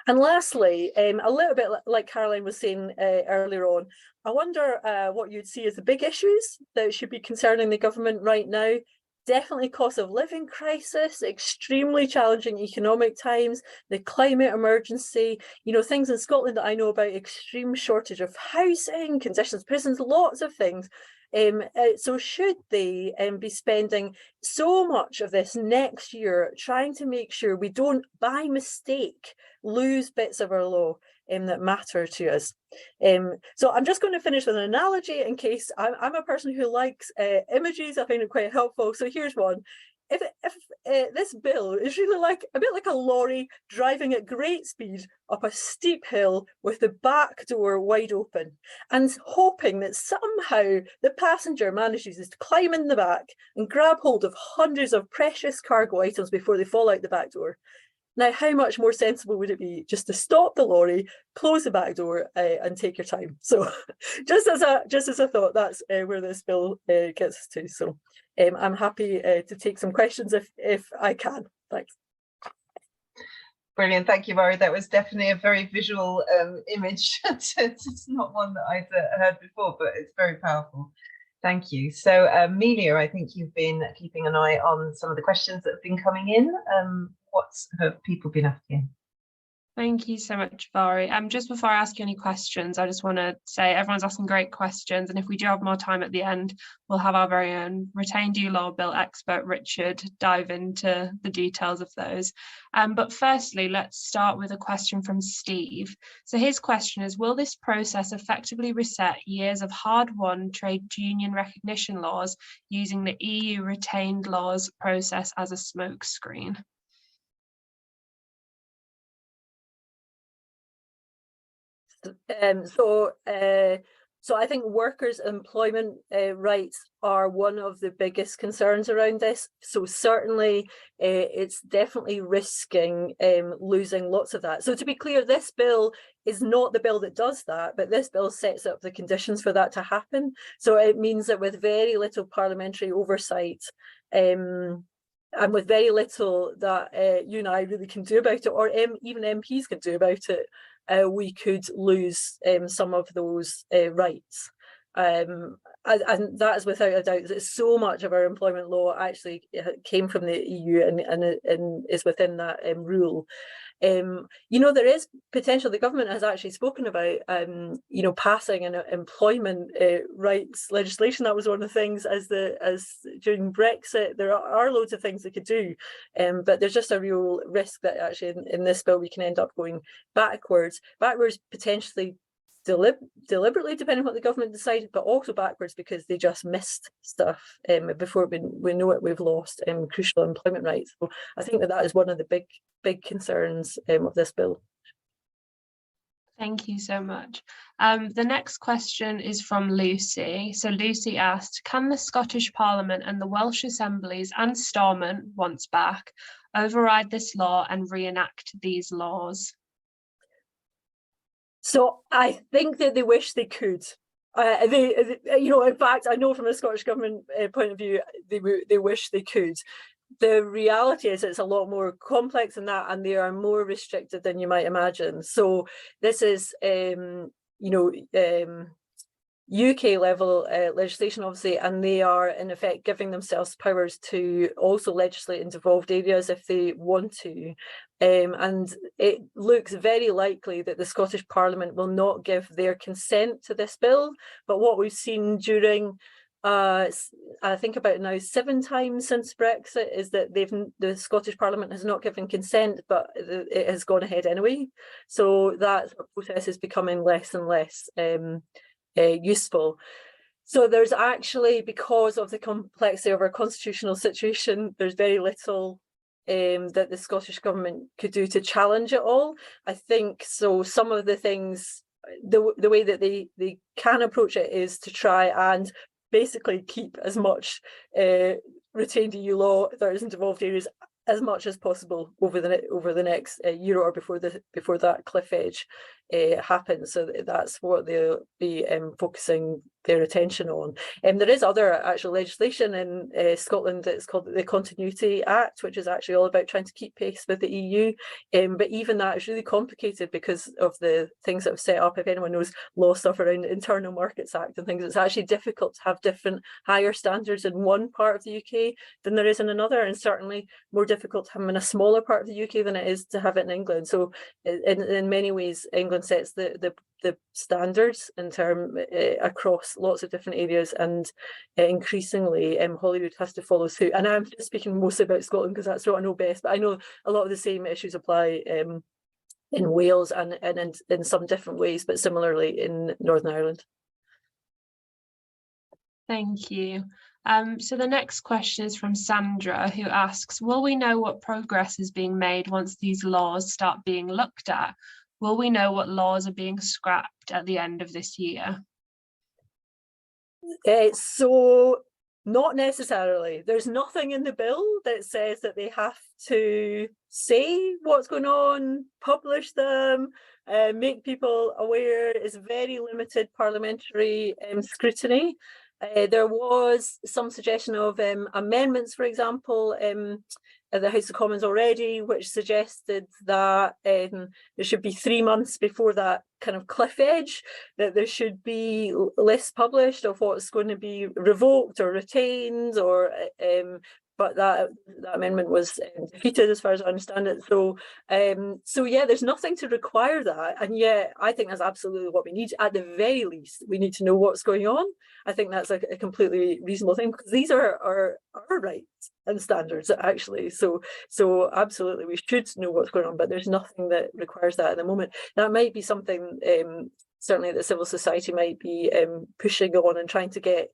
And lastly, a little bit like Caroline was saying earlier on, I wonder what you'd see as the big issues that should be concerning the government right now. Definitely cost of living crisis, extremely challenging economic times, the climate emergency, you know, things in Scotland that I know about, extreme shortage of housing, conditions, prisons, lots of things. So should they be spending so much of this next year trying to make sure we don't, by mistake, lose bits of our law that matter to us? So I'm just going to finish with an analogy in case I'm a person who likes images. I find it quite helpful. So here's one. If this bill is really like a bit like a lorry driving at great speed up a steep hill with the back door wide open and hoping that somehow the passenger manages to climb in the back and grab hold of hundreds of precious cargo items before they fall out the back door. Now, how much more sensible would it be just to stop the lorry, close the back door, and take your time? So, just as a thought, that's where this bill gets us to. So, I'm happy to take some questions if I can. Thanks. Brilliant, thank you, Vari. That was definitely a very visual image. It's not one that I'd heard before, but it's very powerful. Thank you. So, Amelia, I think you've been keeping an eye on some of the questions that have been coming in. What have people been asking? Thank you so much, Vari. Just before I ask you any questions, I just want to say everyone's asking great questions, and if we do have more time at the end, we'll have our very own retained EU law bill expert, Richard, dive into the details of those. But firstly, let's start with a question from Steve. So his question is, will this process effectively reset years of hard-won trade union recognition laws using the EU retained laws process as a smokescreen? So I think workers' employment rights are one of the biggest concerns around this. So certainly it's definitely risking losing lots of that. So to be clear, this bill is not the bill that does that, but this bill sets up the conditions for that to happen. So it means that with very little parliamentary oversight, and with very little that you and I really can do about it, or even MPs can do about it, we could lose some of those rights. And that is without a doubt that so much of our employment law actually came from the EU and is within that REUL. You know, there is potential. The government has actually spoken about, you know, passing an employment rights legislation. That was one of the things as during Brexit. There are loads of things they could do, but there's just a real risk that actually in this bill we can end up going backwards potentially deliberately, depending on what the government decided, but also backwards because they just missed stuff before we know it. We've lost crucial employment rights. So I think that is one of the big concerns of this bill. Thank you so much. The next question is from Lucy. So Lucy asked, can the Scottish Parliament and the Welsh Assemblies and Stormont, once back, override this law and reenact these laws? So I think that they wish they could. You know, in fact, I know from a Scottish government point of view, they wish they could. The reality is it's a lot more complex than that, and they are more restricted than you might imagine. So this is, you know, UK level legislation, obviously, and they are in effect giving themselves powers to also legislate in devolved areas if they want to. And it looks very likely that the Scottish Parliament will not give their consent to this bill. But what we've seen during, I think about now 7 times since Brexit, is that the Scottish Parliament has not given consent, but it has gone ahead anyway. So that process is becoming less and less useful. So there's actually, because of the complexity of our constitutional situation, there's very little that the Scottish Government could do to challenge it all. I think so. Some of the things, the way that they can approach it is to try and basically keep as much retained EU law that is in devolved areas as much as possible over the next year or before that cliff edge happens. So that's what they'll be focusing their attention on. There is other actual legislation in Scotland that's called the Continuity Act, which is actually all about trying to keep pace with the EU. But even that is really complicated because of the things that have set up. If anyone knows law stuff around Internal Markets Act and things, it's actually difficult to have different higher standards in one part of the UK than there is in another, and certainly more difficult to have them in a smaller part of the UK than it is to have it in England. So in many ways, England sets the standards in term across lots of different areas, and increasingly Holyrood has to follow suit. And I'm just speaking mostly about Scotland because that's what I know best, but I know a lot of the same issues apply in Wales and in some different ways, but similarly in Northern Ireland. Thank you. So the next question is from Sandra, who asks, will we know what progress is being made once these laws start being looked at? Will we know what laws are being scrapped at the end of this year? So not necessarily. There's nothing in the bill that says that they have to say what's going on, publish them, make people aware. It's very limited parliamentary scrutiny. There was some suggestion of amendments, for example, at the House of Commons already, which suggested that there should be 3 months before that kind of cliff edge, that there should be lists published of what's going to be revoked or retained, or but that amendment was defeated, as far as I understand it. So, so yeah, there's nothing to require that, and yet I think that's absolutely what we need. At the very least, we need to know what's going on. I think that's a completely reasonable thing, because these are our rights and standards, actually. So absolutely, we should know what's going on, but there's nothing that requires that at the moment. That might be something certainly that civil society might be pushing on and trying to get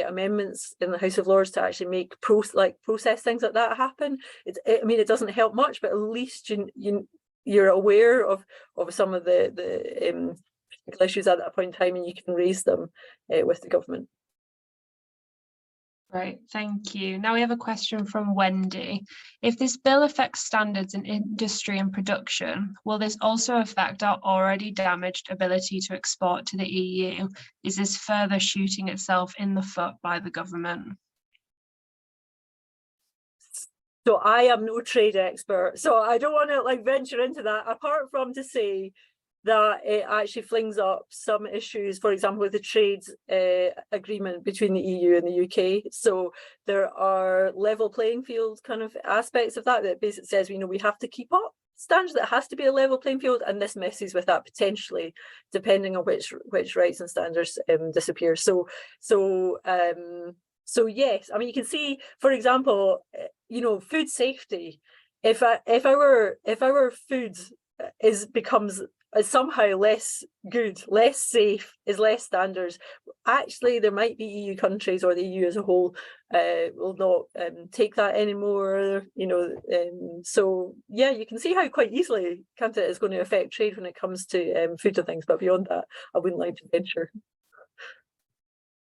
amendments in the House of Lords to actually make process things like that happen. I mean, it doesn't help much, but at least you're aware of some of the issues at that point in time, and you can raise them with the government. Great, thank you. Now we have a question from Wendy. If this bill affects standards in industry and production, will this also affect our already damaged ability to export to the EU? Is this further shooting itself in the foot by the government? So I am no trade expert, so I don't want to venture into that, apart from to say that it actually flings up some issues, for example, with the trade agreement between the EU and the UK. So there are level playing field kind of aspects of that basically says, we have to keep up standards, that has to be a level playing field, and this messes with that potentially, depending on which rights and standards disappear. So yes, I mean, you can see, for example, food safety. If our food becomes somehow less good, less safe, is less standards, actually there might be EU countries, or the EU as a whole will not take that anymore. So yeah, you can see how quite easily, can't it, is going to affect trade when it comes to food and things. But beyond that, I wouldn't like to venture.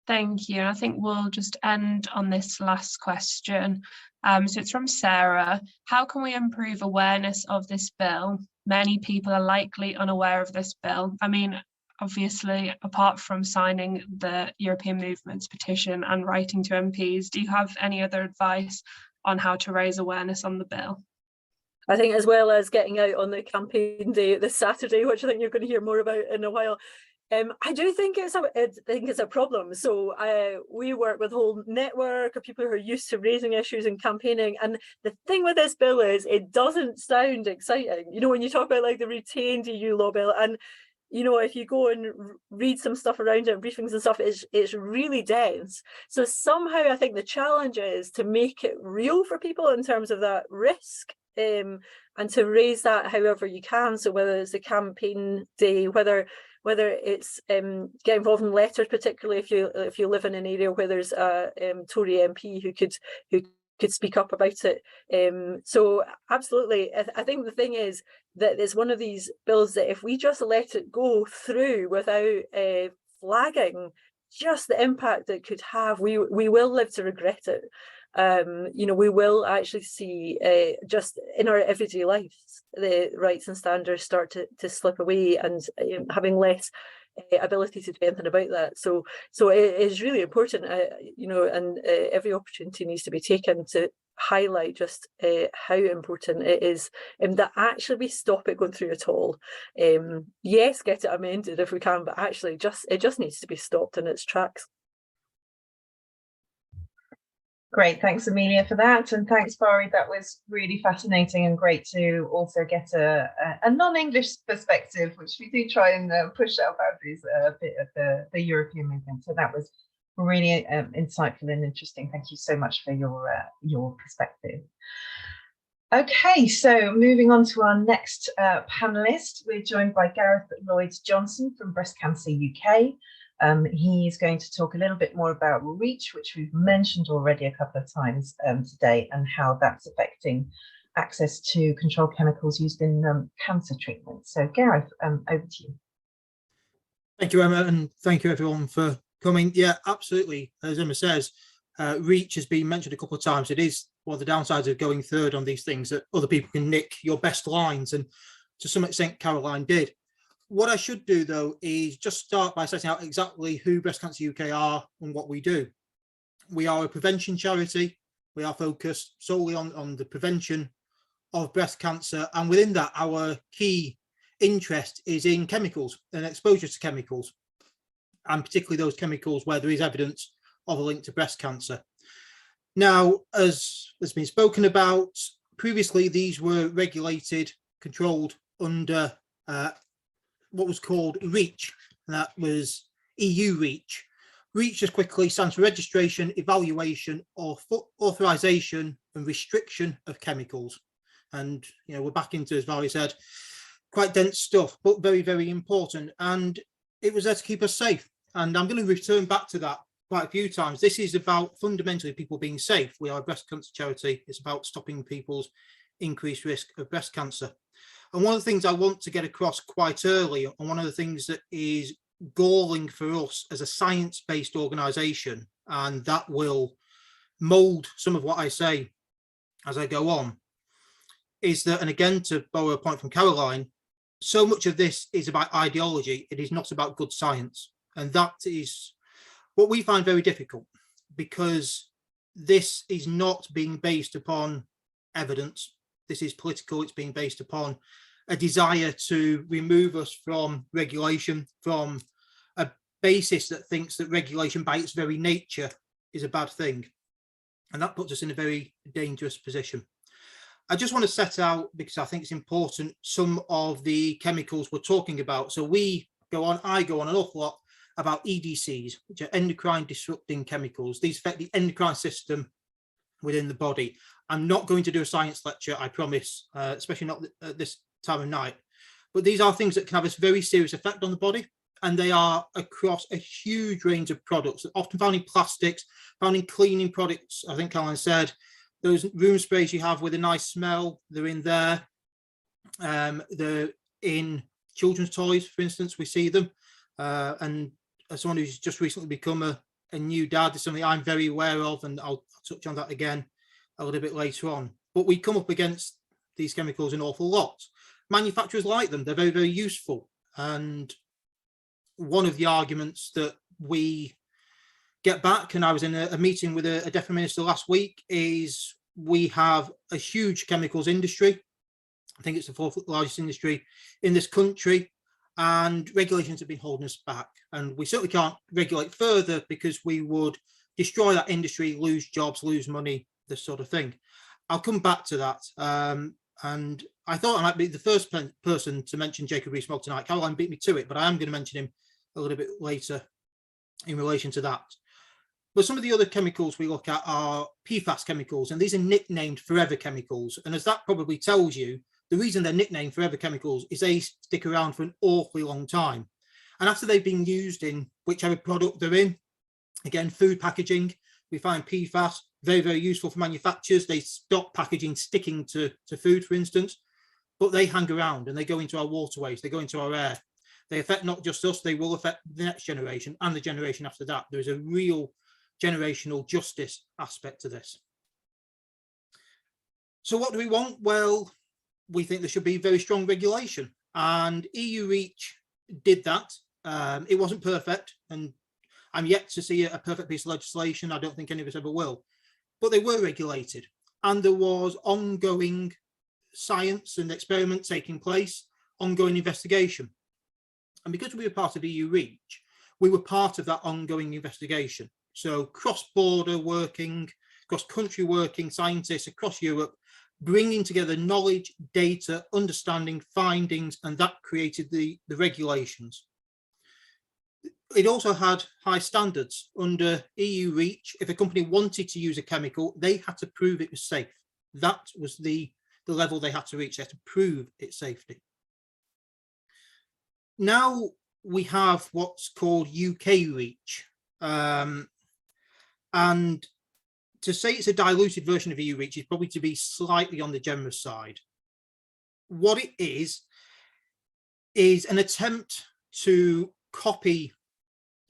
Thank you. I think we'll just end on this last question. So it's from Sarah. How can we improve awareness of this bill? Many people are likely unaware of this bill. I mean, obviously, apart from signing the European Movement's petition and writing to MPs, do you have any other advice on how to raise awareness on the bill? I think, as well as getting out on the campaign day this Saturday, which I think you're going to hear more about in a while, I do think it's a problem. So we work with a whole network of people who are used to raising issues and campaigning. And the thing with this bill is it doesn't sound exciting. When you talk about the retained EU law bill, and if you go and read some stuff around it, briefings and stuff, it's really dense. So somehow I think the challenge is to make it real for people in terms of that risk. And to raise that however you can. So whether it's a campaign day, whether it's get involved in letters, particularly if you live in an area where there's a Tory MP who could speak up about it. So absolutely, I think the thing is that it's one of these bills that if we just let it go through without flagging just the impact it could have, we will live to regret it. We will actually see just in our everyday lives the rights and standards start to slip away, and having less ability to do anything about that. So it is really important, and every opportunity needs to be taken to highlight just how important it is, that actually we stop it going through at all. Yes, get it amended if we can, but actually it just needs to be stopped in its tracks. Great, thanks Amelia for that, and thanks Vari. That was really fascinating and great to also get a non-English perspective, which we do try and push our boundaries a bit of the European movement. So that was really insightful and interesting. Thank you so much for your perspective. Okay, so moving on to our next panelist, we're joined by Gareth Lloyd Johnson from Breast Cancer UK. He's going to talk a little bit more about REACH, which we've mentioned already a couple of times today, and how that's affecting access to controlled chemicals used in cancer treatment. So Gareth, over to you. Thank you, Emma, and thank you everyone for coming. Yeah, absolutely. As Emma says, REACH has been mentioned a couple of times. It is one of the downsides of going third on these things, that other people can nick your best lines, and to some extent Caroline did. What I should do, though, is just start by setting out exactly who Breast Cancer UK are and what we do. We are a prevention charity. We are focused solely on the prevention of breast cancer, and within that, our key interest is in chemicals and exposure to chemicals, and particularly those chemicals where there is evidence of a link to breast cancer. Now, as has been spoken about previously, these were regulated, controlled under what was called REACH. That was EU REACH. REACH just quickly stands for registration, evaluation, or authorization and restriction of chemicals. And, you know, we're back into, as Vari said, quite dense stuff, but very, very important. And it was there to keep us safe. And I'm going to return back to that quite a few times. This is about fundamentally people being safe. We are a breast cancer charity. It's about stopping people's increased risk of breast cancer. And one of the things I want to get across quite early, and one of the things that is galling for us as a science-based organisation, and that will mould some of what I say as I go on, is that, and again, to borrow a point from Caroline, so much of this is about ideology. It is not about good science. And that is what we find very difficult, because this is not being based upon evidence. This is political. It's being based upon a desire to remove us from regulation, from a basis that thinks that regulation by its very nature is a bad thing. And that puts us in a very dangerous position. I just want to set out, because I think it's important, some of the chemicals we're talking about. So I go on an awful lot about EDCs, which are endocrine disrupting chemicals. These affect the endocrine system within the body. I'm not going to do a science lecture, I promise, especially not at this time of night. But these are things that can have a very serious effect on the body. And they are across a huge range of products, often found in plastics, found in cleaning products. I think Caroline said, those room sprays you have with a nice smell, they're in there. They're in children's toys, for instance, we see them. And as someone who's just recently become a new dad, it's something I'm very aware of, and I'll touch on that again a little bit later on. But we come up against these chemicals an awful lot. Manufacturers like them, they're very, very useful. And one of the arguments that we get back, and I was in a meeting with a DEFRA minister last week, is we have a huge chemicals industry. I think it's the fourth largest industry in this country, and regulations have been holding us back. And we certainly can't regulate further because we would destroy that industry, lose jobs, lose money, this sort of thing. I'll come back to that. And I thought I might be the first person to mention Jacob Rees-Mogg tonight. Caroline beat me to it, but I am going to mention him a little bit later in relation to that. But some of the other chemicals we look at are PFAS chemicals, and these are nicknamed forever chemicals. And as that probably tells you, the reason they're nicknamed forever chemicals is they stick around for an awfully long time. And after they've been used in whichever product they're in, again, food packaging, we find PFAS very, very useful for manufacturers. They stop packaging sticking to food, for instance, but they hang around and they go into our waterways, they go into our air. They affect not just us, they will affect the next generation and the generation after that. There is a real generational justice aspect to this. So what do we want? Well, we think there should be very strong regulation, and EU REACH did that. It wasn't perfect, and I'm yet to see a perfect piece of legislation. I don't think any of us ever will, but they were regulated, and there was ongoing science and experiment taking place, ongoing investigation. And because we were part of EU REACH, we were part of that ongoing investigation. So cross-border working, cross-country working scientists across Europe, bringing together knowledge, data, understanding, findings, and that created the regulations. It also had high standards under EU REACH. If a company wanted to use a chemical, they had to prove it was safe. That was the level they had to reach. They had to prove its safety. Now we have what's called UK REACH. And to say it's a diluted version of EU REACH is probably to be slightly on the generous side. What it is an attempt to copy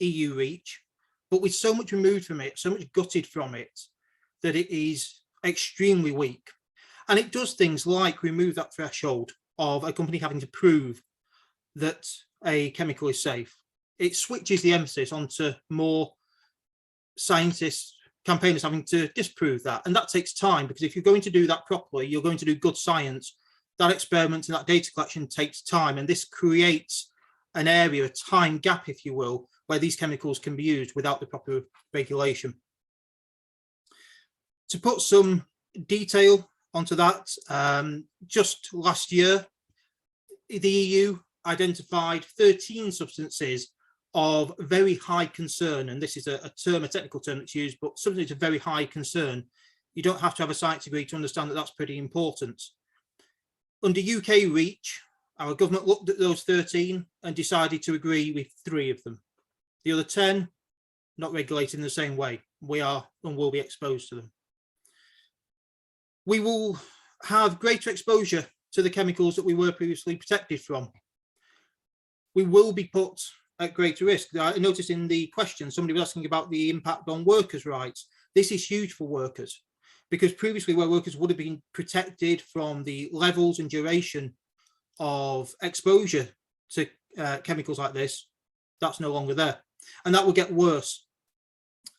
EU REACH, but with so much removed from it, so much gutted from it, that it is extremely weak. And it does things like remove that threshold of a company having to prove that a chemical is safe. It switches the emphasis onto more scientists, campaigners having to disprove that. And that takes time, because if you're going to do that properly, you're going to do good science. That experiment and that data collection takes time. And this creates an area, a time gap, if you will, where these chemicals can be used without the proper regulation. To put some detail onto that, just last year, the EU identified 13 substances of very high concern, and this is a technical term that's used, but substances of very high concern. You don't have to have a science degree to understand that that's pretty important. Under UK REACH, our government looked at those 13 and decided to agree with 3 of them. The other 10, not regulated in the same way. We are and will be exposed to them. We will have greater exposure to the chemicals that we were previously protected from. We will be put at greater risk. I noticed in the question, somebody was asking about the impact on workers' rights. This is huge for workers, because previously where workers would have been protected from the levels and duration of exposure to chemicals like this, that's no longer there. And that will get worse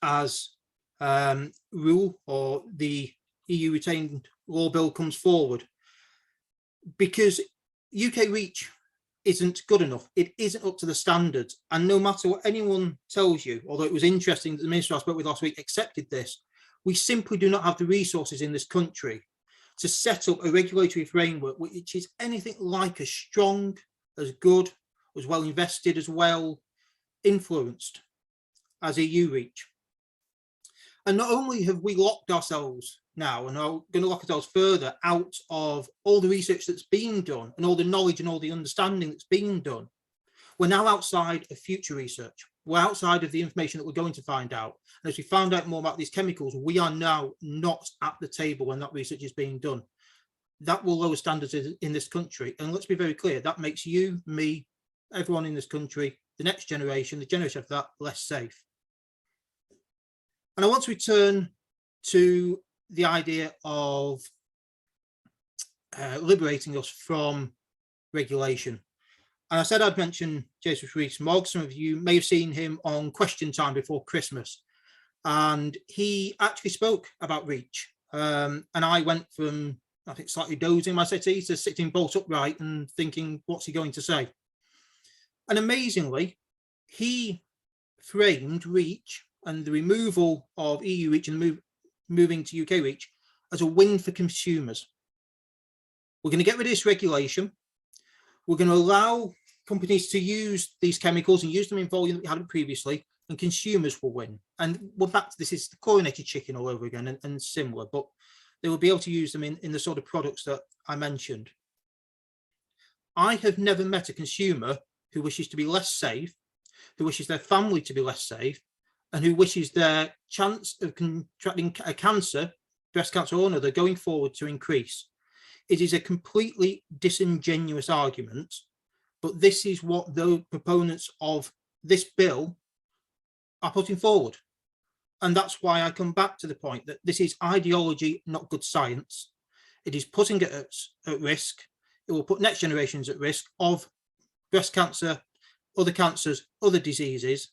as REUL, or the EU retained law bill, comes forward, because UK REACH isn't good enough. It isn't up to the standards. And no matter what anyone tells you, although it was interesting that the minister I spoke with last week accepted this, we simply do not have the resources in this country to set up a regulatory framework which is anything like as strong, as good, as well invested, as well influenced as EU REACH. And not only have we locked ourselves now and are going to lock ourselves further out of all the research that's being done and all the knowledge and all the understanding that's being done, we're now outside of future research. We're outside of the information that we're going to find out. And as we find out more about these chemicals, we are now not at the table when that research is being done. That will lower standards in this country. And let's be very clear, that makes you, me, everyone in this country, the next generation, the generation after that, less safe. And I want to return to the idea of liberating us from regulation. And I said I'd mention Joseph Rees-Mogg. Some of you may have seen him on Question Time before Christmas. And he actually spoke about REACH. And I went from, I think, slightly dozing in my settee to sitting bolt upright and thinking, what's he going to say? And amazingly, he framed REACH and the removal of EU REACH and moving to UK REACH as a win for consumers. We're going to get rid of this regulation. We're going to allow companies to use these chemicals and use them in volume that we hadn't previously, and consumers will win. And we're back to this, is the chlorinated chicken all over again and similar, but they will be able to use them in the sort of products that I mentioned. I have never met a consumer who wishes to be less safe, who wishes their family to be less safe, and who wishes their chance of contracting a cancer, breast cancer or another, going forward to increase. It is a completely disingenuous argument, but this is what the proponents of this bill are putting forward. And that's why I come back to the point that this is ideology, not good science. It is putting it at risk. It will put next generations at risk of breast cancer, other cancers, other diseases.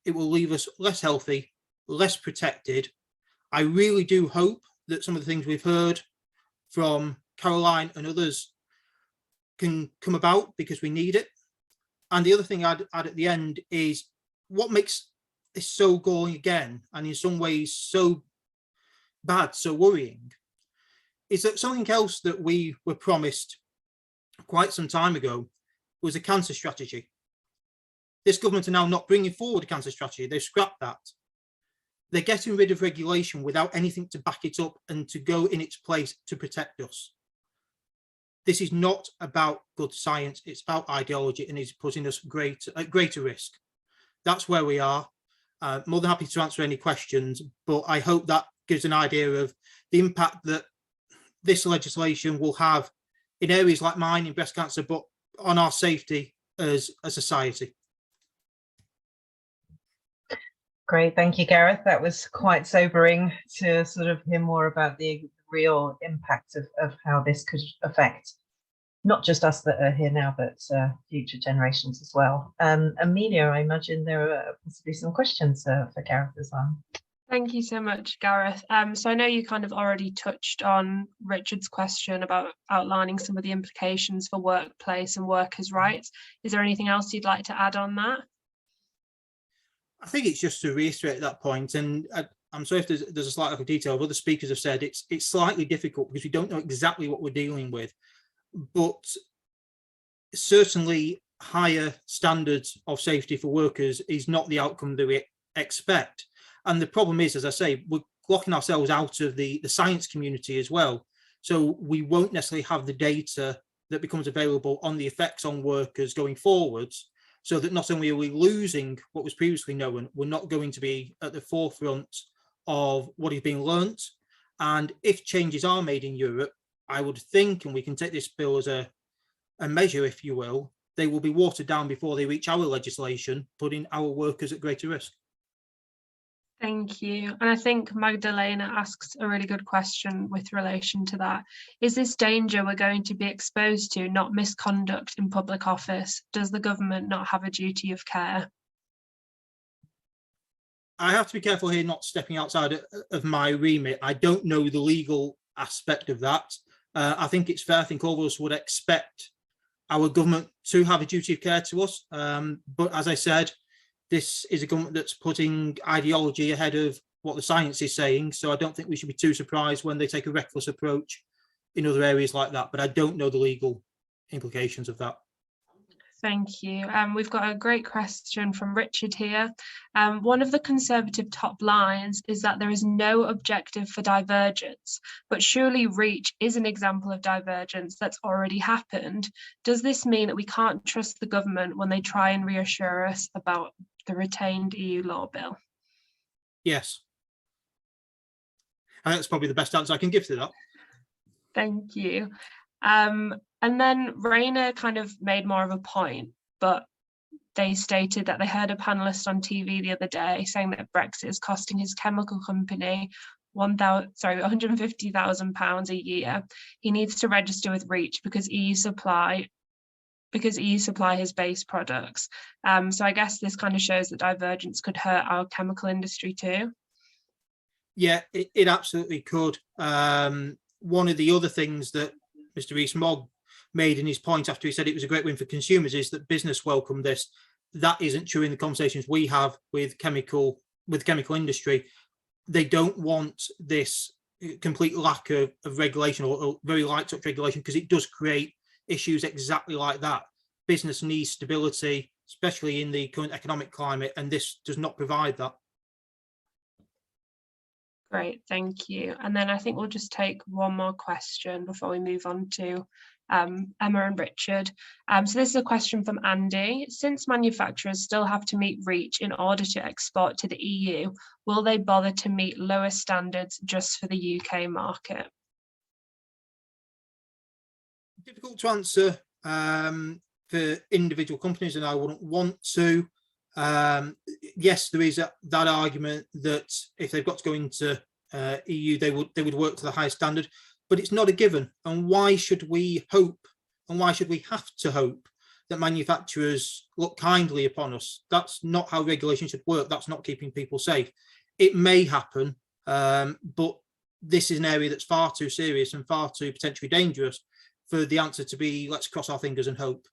It will leave us less healthy, less protected. I really do hope that some of the things we've heard from Caroline and others can come about, because we need it. And the other thing I'd add at the end is what makes this so galling again, and in some ways so bad, so worrying, is that something else that we were promised quite some time ago was a cancer strategy. This government are now not bringing forward a cancer strategy. They've scrapped that. They're getting rid of regulation without anything to back it up and to go in its place to protect us. This is not about good science. It's about ideology, and it's putting us at greater risk. That's where we are. More than happy to answer any questions, but I hope that gives an idea of the impact that this legislation will have in areas like mine, in breast cancer, but on our safety as a society. Great, thank you, Gareth. That was quite sobering to sort of hear more about the real impact of how this could affect not just us that are here now, but future generations as well. Amelia, I imagine there are possibly some questions for Gareth as well. Thank you so much, Gareth. So I know you kind of already touched on Richard's question about outlining some of the implications for workplace and workers' rights. Is there anything else you'd like to add on that? I think it's just to reiterate that point, and I'm sorry if there's a slight lack of detail. Other speakers have said it's slightly difficult because we don't know exactly what we're dealing with, but certainly higher standards of safety for workers is not the outcome that we expect. And the problem is, as I say, we're locking ourselves out of the science community as well. So we won't necessarily have the data that becomes available on the effects on workers going forwards, so that not only are we losing what was previously known, we're not going to be at the forefront of what is being learnt. And if changes are made in Europe, I would think, and we can take this bill as a measure, if you will, they will be watered down before they reach our legislation, putting our workers at greater risk. Thank you. And I think Magdalena asks a really good question with relation to that. Is this danger we're going to be exposed to not misconduct in public office? Does the government not have a duty of care? I have to be careful here, not stepping outside of my remit. I don't know the legal aspect of that. I think it's fair. I think all of us would expect our government to have a duty of care to us. But as I said, this is a government that's putting ideology ahead of what the science is saying. So I don't think we should be too surprised when they take a reckless approach in other areas like that. But I don't know the legal implications of that. Thank you. We've got a great question from Richard here. One of the Conservative top lines is that there is no objective for divergence, but surely REACH is an example of divergence that's already happened. Does this mean that we can't trust the government when they try and reassure us about the retained EU law bill? Yes. I think that's probably the best answer I can give to that. Thank you. And then Rainer kind of made more of a point, but they stated that they heard a panelist on TV the other day saying that Brexit is costing his chemical company £150,000 a year. He needs to register with REACH because EU supply his base products. So I guess this kind of shows that divergence could hurt our chemical industry too. Yeah, it absolutely could. One of the other things that Mr. Rees-Mogg made in his point after he said it was a great win for consumers is that business welcomed this. That isn't true in the conversations we have with the chemical industry. They don't want this complete lack of regulation or very light touch regulation, because it does create issues exactly like that. Business needs stability, especially in the current economic climate, and this does not provide that. Great, thank you. And then I think we'll just take one more question before we move on to Emma and Richard. So this is a question from Andy. Since manufacturers still have to meet REACH in order to export to the EU, will they bother to meet lower standards just for the UK market? Difficult to answer for individual companies, and I wouldn't want to. Yes, there is that argument that if they've got to go into EU, they would work to the highest standard, but it's not a given. And why should we hope, and why should we have to hope that manufacturers look kindly upon us? That's not how regulation should work. That's not keeping people safe. It may happen, but this is an area that's far too serious and far too potentially dangerous for the answer to be, let's cross our fingers and hope.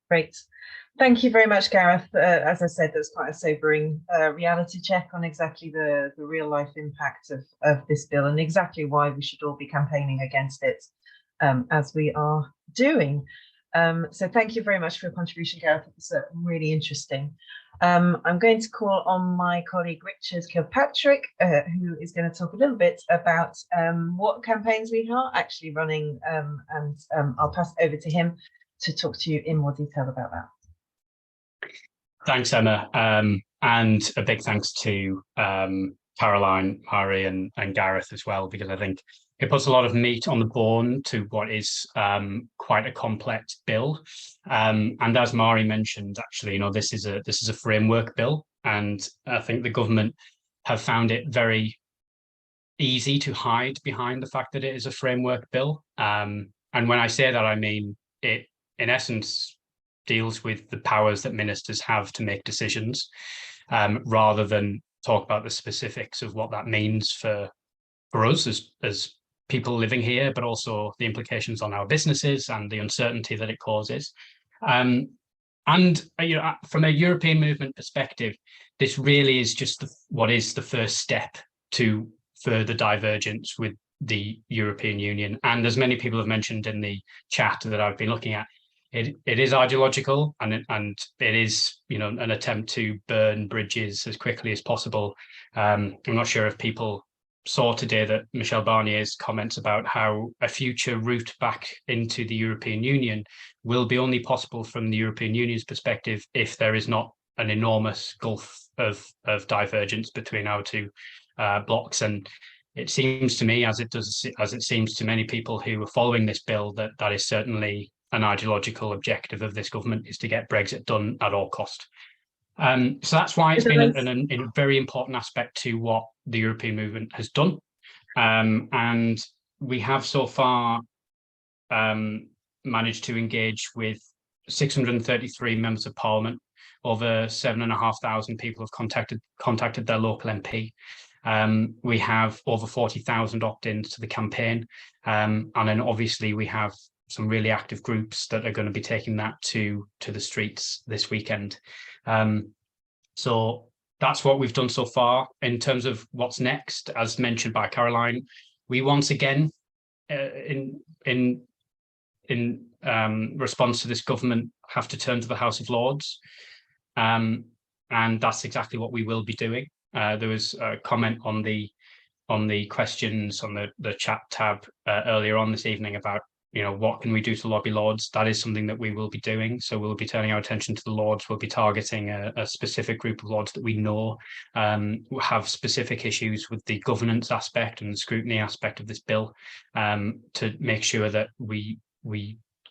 Great. Thank you very much, Gareth. As I said, that's quite a sobering reality check on exactly the real life impact of this bill and exactly why we should all be campaigning against it as we are doing. So thank you very much for your contribution, Gareth. It was really interesting. I'm going to call on my colleague Richard Kilpatrick, who is going to talk a little bit about what campaigns we are actually running, and I'll pass it over to him to talk to you in more detail about that. Thanks, Emma, and a big thanks to Caroline, Vari and Gareth as well, because I think it puts a lot of meat on the bone to what is quite a complex bill. And as Mari mentioned, actually, this is a framework bill, and I think the government have found it very easy to hide behind the fact that it is a framework bill. And when I say that, I mean it, in essence, deals with the powers that ministers have to make decisions, rather than talk about the specifics of what that means for us as people living here, but also the implications on our businesses and the uncertainty that it causes. And from a European movement perspective, this really is just what is the first step to further divergence with the European Union. And as many people have mentioned in the chat that I've been looking at, it is ideological, and it is an attempt to burn bridges as quickly as possible. I'm not sure if people saw today that Michel Barnier's comments about how a future route back into the European Union will be only possible from the European Union's perspective if there is not an enormous gulf of divergence between our two blocks. And it seems to me, as it seems to many people who are following this bill, that is certainly an ideological objective of this government, is to get Brexit done at all cost. So that's why it's been a very important aspect to what the European movement has done. And we have so far managed to engage with 633 members of parliament. Over 7,500 people have contacted their local MP. We have over 40,000 opt-ins to the campaign. And then obviously we have some really active groups that are going to be taking that to the streets this weekend. So that's what we've done so far. In terms of what's next, as mentioned by Caroline, we once again, in response to this government, have to turn to the House of Lords. And that's exactly what we will be doing. There was a comment on the questions on the chat tab earlier on this evening about what can we do to lobby Lords. That is something that we will be doing. So we'll be turning our attention to the Lords. We'll be targeting a specific group of Lords that we know have specific issues with the governance aspect and the scrutiny aspect of this bill, to make sure that we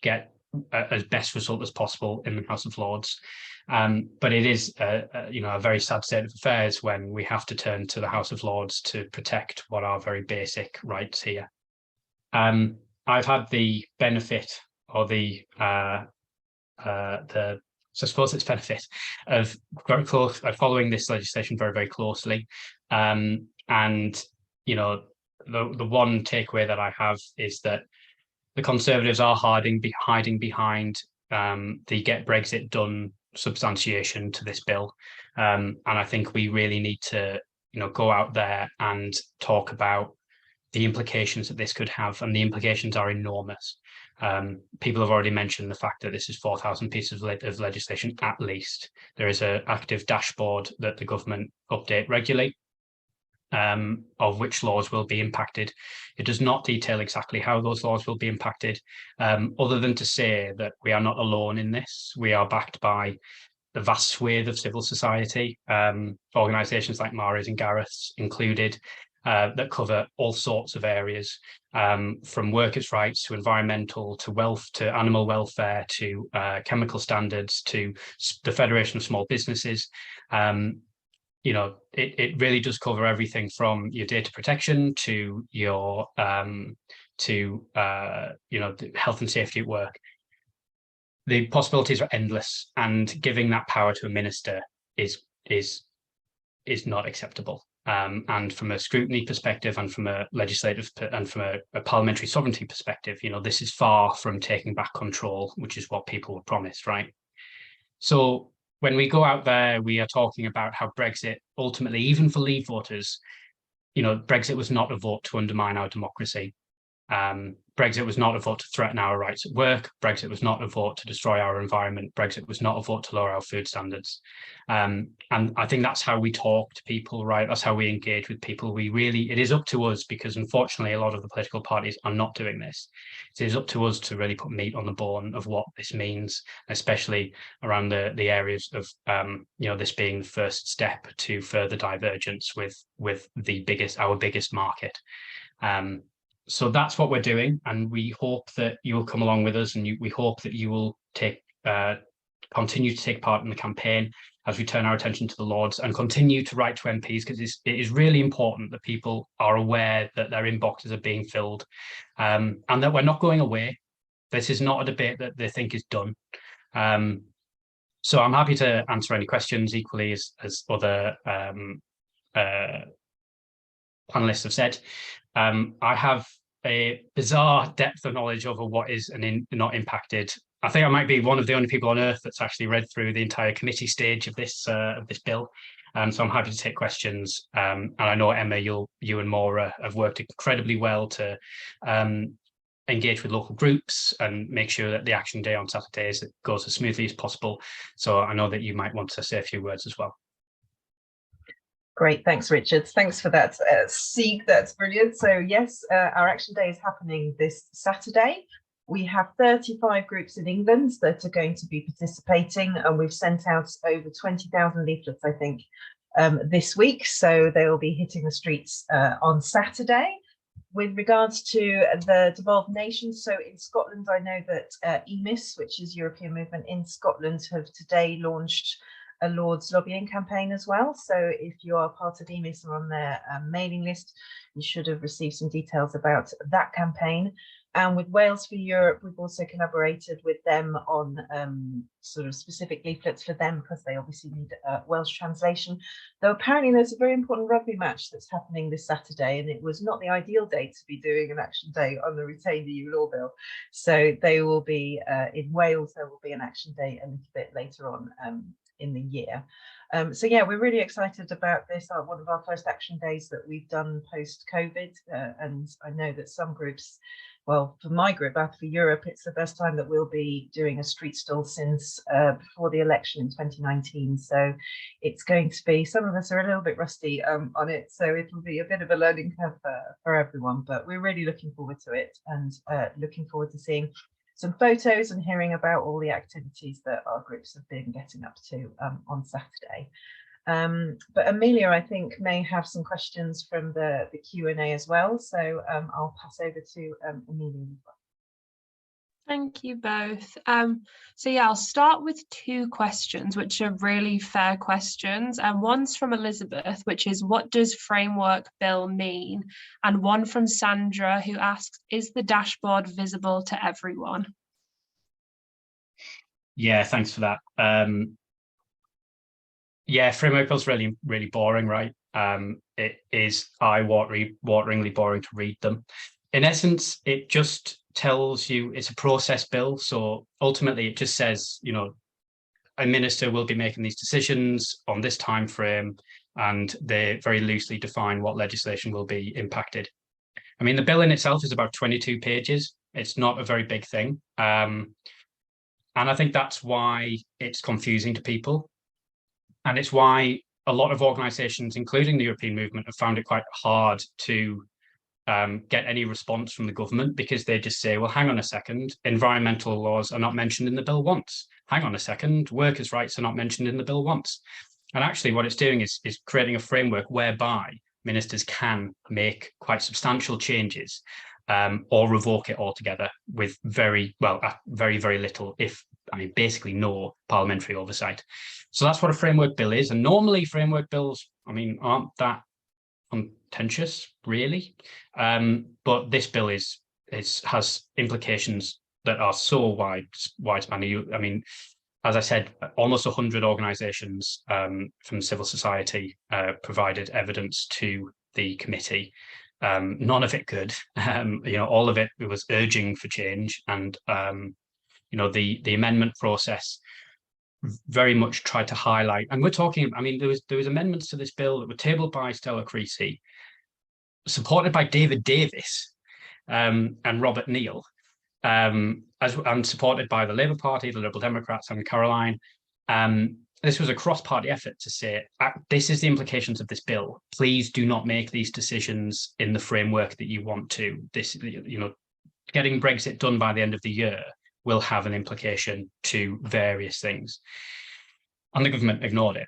get as best result as possible in the House of Lords. But it is a very sad state of affairs when we have to turn to the House of Lords to protect what are very basic rights here. I've had the benefit, or I suppose it's benefit, of following this legislation very, very closely. And the one takeaway that I have is that the Conservatives are hiding behind the Get Brexit Done substantiation to this bill. And I think we really need to go out there and talk about the implications that this could have, and the implications are enormous. People have already mentioned the fact that this is 4,000 pieces of legislation at least. There is an active dashboard that the government update regularly, of which laws will be impacted. It does not detail exactly how those laws will be impacted, other than to say that we are not alone in this. We are backed by the vast swathe of civil society, organisations like Mari's and Gareth's included, that cover all sorts of areas, from workers' rights to environmental to animal welfare to chemical standards to the Federation of Small Businesses. It really does cover everything from your data protection to your health and safety at work. The possibilities are endless, and giving that power to a minister is not acceptable. And from a scrutiny perspective, and from a legislative and from a parliamentary sovereignty perspective, this is far from taking back control, which is what people were promised, right? So when we go out there, we are talking about how Brexit ultimately, even for Leave voters, Brexit was not a vote to undermine our democracy. Brexit was not a vote to threaten our rights at work. Brexit was not a vote to destroy our environment. Brexit was not a vote to lower our food standards. And I think that's how we talk to people, right? That's how we engage with people. It is up to us, because unfortunately a lot of the political parties are not doing this. It is up to us to really put meat on the bone of what this means, especially around the areas of, this being the first step to further divergence with our biggest market. So that's what we're doing, and we hope that you will come along with us, and we hope that you will continue to take part in the campaign as we turn our attention to the Lords, and continue to write to MPs, because it is really important that people are aware that their inboxes are being filled, and that we're not going away. This is not a debate that they think is done. So I'm happy to answer any questions, equally as other panelists have said. I have a bizarre depth of knowledge over what is not impacted I think I might be one of the only people on earth that's actually read through the entire committee stage of this bill. So I'm happy to take questions. And I know, Emma, you and Maura have worked incredibly well to engage with local groups and make sure that the action day on Saturdays goes as smoothly as possible. So I know that you might want to say a few words as well. Great, thanks, Richard. Thanks for that seek. That's brilliant. So yes, our action day is happening this Saturday. We have 35 groups in England that are going to be participating, and we've sent out over 20,000 leaflets, I think, this week. So they will be hitting the streets on Saturday. With regards to the devolved nations, so in Scotland, I know that EMIS, which is European Movement in Scotland, have today launched a Lord's lobbying campaign as well. So if you are part of EMIS or on their mailing list, you should have received some details about that campaign. And with Wales for Europe, we've also collaborated with them on sort of specific leaflets for them, because they obviously need Welsh translation. Though apparently there's a very important rugby match that's happening this Saturday, and it was not the ideal day to be doing an action day on the retained EU law bill. So they will be in Wales, there will be an action day a little bit later on in the year. So yeah, we're really excited about this, one of our first action days that we've done post-COVID. And I know that some groups, well, for my group, Vari for Europe, it's the first time that we'll be doing a street stall since before the election in 2019. So it's going to be, some of us are a little bit rusty on it, so it'll be a bit of a learning curve for everyone, but we're really looking forward to it, and looking forward to seeing some photos and hearing about all the activities that our groups have been getting up to on Saturday. But Amelia, I think, may have some questions from the Q&A as well. So I'll pass over to Amelia. Thank you both. So yeah, I'll start with two questions, which are really fair questions. And one's from Elizabeth, which is, what does framework bill mean? And one from Sandra, who asks, is the dashboard visible to everyone? Yeah, thanks for that. Yeah, framework bill's really, really boring, right? It is eye-wateringly boring to read them. In essence, it just tells you it's a process bill. So ultimately, it just says, you know, a minister will be making these decisions on this time frame, and they very loosely define what legislation will be impacted. I mean, the bill in itself is about 22 pages. It's not a very big thing. And I think that's why it's confusing to people. And it's why a lot of organisations, including the European movement, have found it quite hard to get any response from the government, because they just say, well, hang on a second, environmental laws are not mentioned in the bill once. Hang on a second, workers' rights are not mentioned in the bill once. And actually what it's doing is creating a framework whereby ministers can make quite substantial changes or revoke it altogether with very little, basically no parliamentary oversight. So that's what a framework bill is. And normally framework bills, aren't that contentious, really. But this bill has implications that are so widespread. As I said, almost 100 organisations from civil society provided evidence to the committee. None of it good. All of it was urging for change, and the amendment process very much tried to highlight. And we're talking, there was amendments to this bill that were tabled by Stella Creasy, supported by David Davis and Robert Neal, and supported by the Labour Party, the Liberal Democrats, and Caroline. This was a cross-party effort to say, this is the implications of this bill. Please do not make these decisions in the framework that you want to. Getting Brexit done by the end of the year will have an implication to various things. And the government ignored it.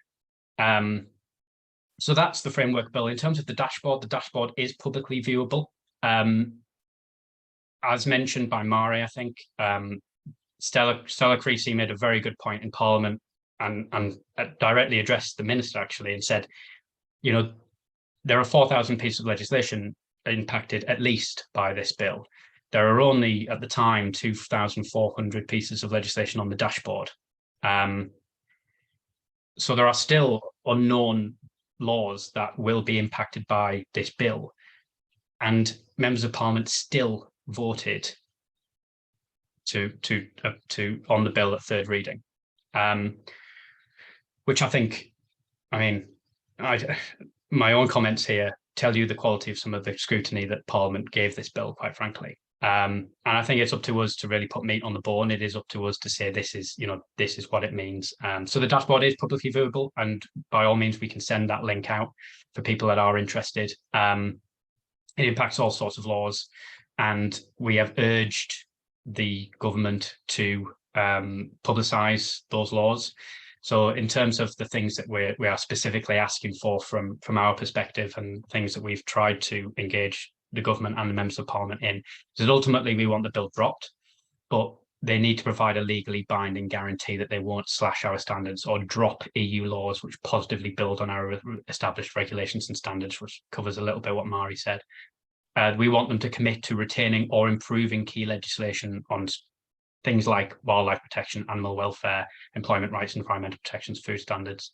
So that's the framework bill. In terms of the dashboard is publicly viewable. As mentioned by Mari, I think, Stella Creasy made a very good point in Parliament and directly addressed the minister, actually, and said, there are 4,000 pieces of legislation impacted at least by this bill. There are only, at the time, 2,400 pieces of legislation on the dashboard. So there are still unknown laws that will be impacted by this bill. And members of Parliament still voted on the bill at third reading, which I think, I mean, my own comments here tell you the quality of some of the scrutiny that Parliament gave this bill, quite frankly. And I think it's up to us to really put meat on the bone. It is up to us to say this is what it means. So the dashboard is publicly viewable, and by all means we can send that link out for people that are interested. It impacts all sorts of laws, and we have urged the government to publicise those laws. So in terms of the things that we are specifically asking for from our perspective, and things that we've tried to engage the government and the members of Parliament in, is that ultimately we want the bill dropped, but they need to provide a legally binding guarantee that they won't slash our standards or drop EU laws which positively build on our established regulations and standards, which covers a little bit what Mari said. We want them to commit to retaining or improving key legislation on things like wildlife protection, animal welfare, employment rights, environmental protections, food standards.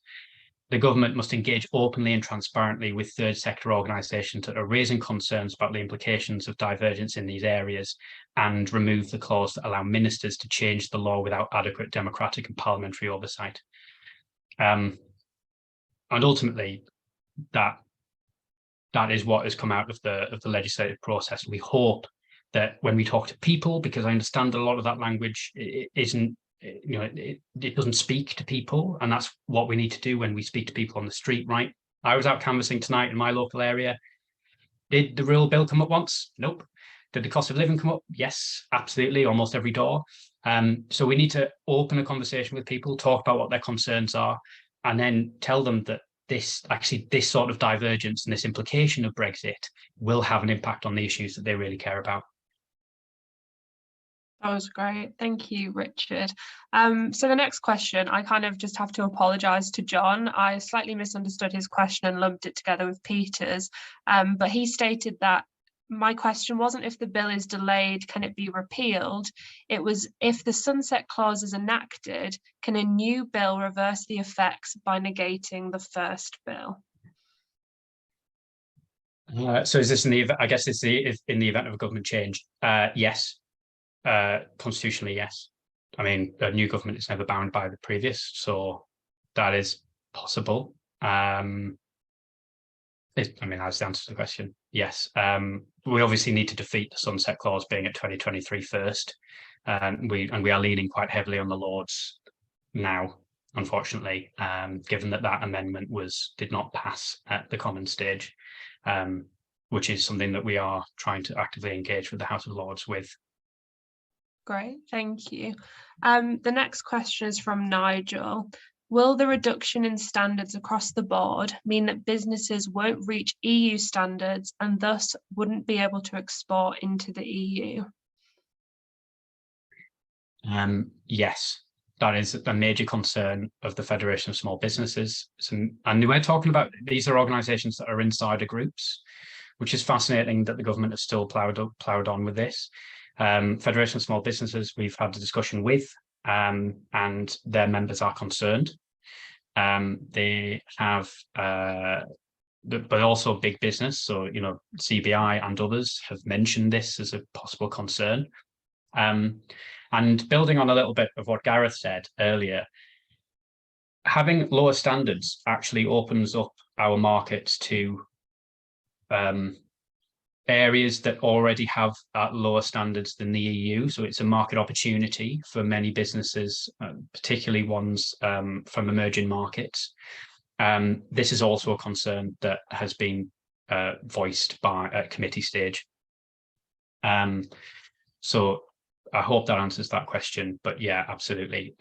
The government must engage openly and transparently with third sector organisations that are raising concerns about the implications of divergence in these areas, and remove the clause that allow ministers to change the law without adequate democratic and parliamentary oversight. And ultimately, that is what has come out of the legislative process. We hope that when we talk to people, because I understand a lot of that language isn't, it doesn't speak to people, and that's what we need to do when we speak to people on the street, right? I was out canvassing tonight in my local area. Did the REUL bill come up once? Nope. Did the cost of living come up? Yes, absolutely, almost every door. So we need to open a conversation with people, talk about what their concerns are, and then tell them that this sort of divergence and this implication of Brexit will have an impact on the issues that they really care about. That was great. Thank you, Richard. So the next question, I kind of just have to apologise to John. I slightly misunderstood his question and lumped it together with Peter's, but he stated that my question wasn't if the bill is delayed, can it be repealed? It was if the sunset clause is enacted, can a new bill reverse the effects by negating the first bill? So is this in the event, I guess it's in the event of a government change? Yes. Constitutionally, yes. I mean, a new government is never bound by the previous, so that is possible. I mean, that's the answer to the question. Yes. We obviously need to defeat the sunset clause being at 2023 first. We are leaning quite heavily on the Lords now, unfortunately, given that amendment did not pass at the common stage, which is something that we are trying to actively engage with the House of Lords with. Great, thank you. The next question is from Nigel. Will the reduction in standards across the board mean that businesses won't reach EU standards and thus wouldn't be able to export into the EU? Yes, that is a major concern of the Federation of Small Businesses. And we're talking about, these are organisations that are insider groups, which is fascinating that the government has still ploughed on with this. Federation of Small Businesses, we've had a discussion with, and their members are concerned. They have, but also big business. So, CBI and others have mentioned this as a possible concern. And building on a little bit of what Gareth said earlier, having lower standards actually opens up our markets to areas that already have lower standards than the EU. So it's a market opportunity for many businesses, particularly ones from emerging markets. This is also a concern that has been voiced at committee stage. So I hope that answers that question. But yeah, absolutely.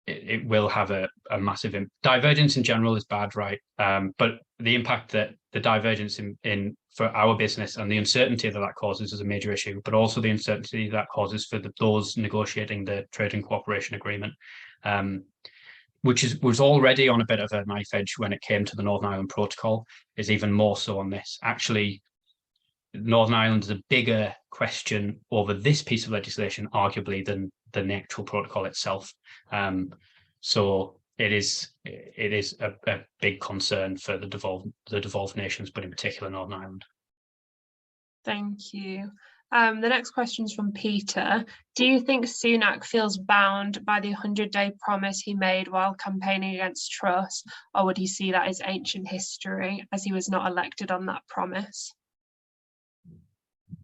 It will have a massive divergence in general is bad, right? But the impact that the divergence in for our business and the uncertainty that causes is a major issue, but also the uncertainty that causes for those negotiating the trade and cooperation agreement, which was already on a bit of a knife edge when it came to the Northern Ireland Protocol, is even more so on this. Actually, Northern Ireland is a bigger question over this piece of legislation, arguably, than the actual protocol itself. So it is a big concern for the devolved nations, but in particular Northern Ireland. Thank you. The next question is from Peter. Do you think Sunak feels bound by the 100-day promise he made while campaigning against Truss, or would he see that as ancient history as he was not elected on that promise?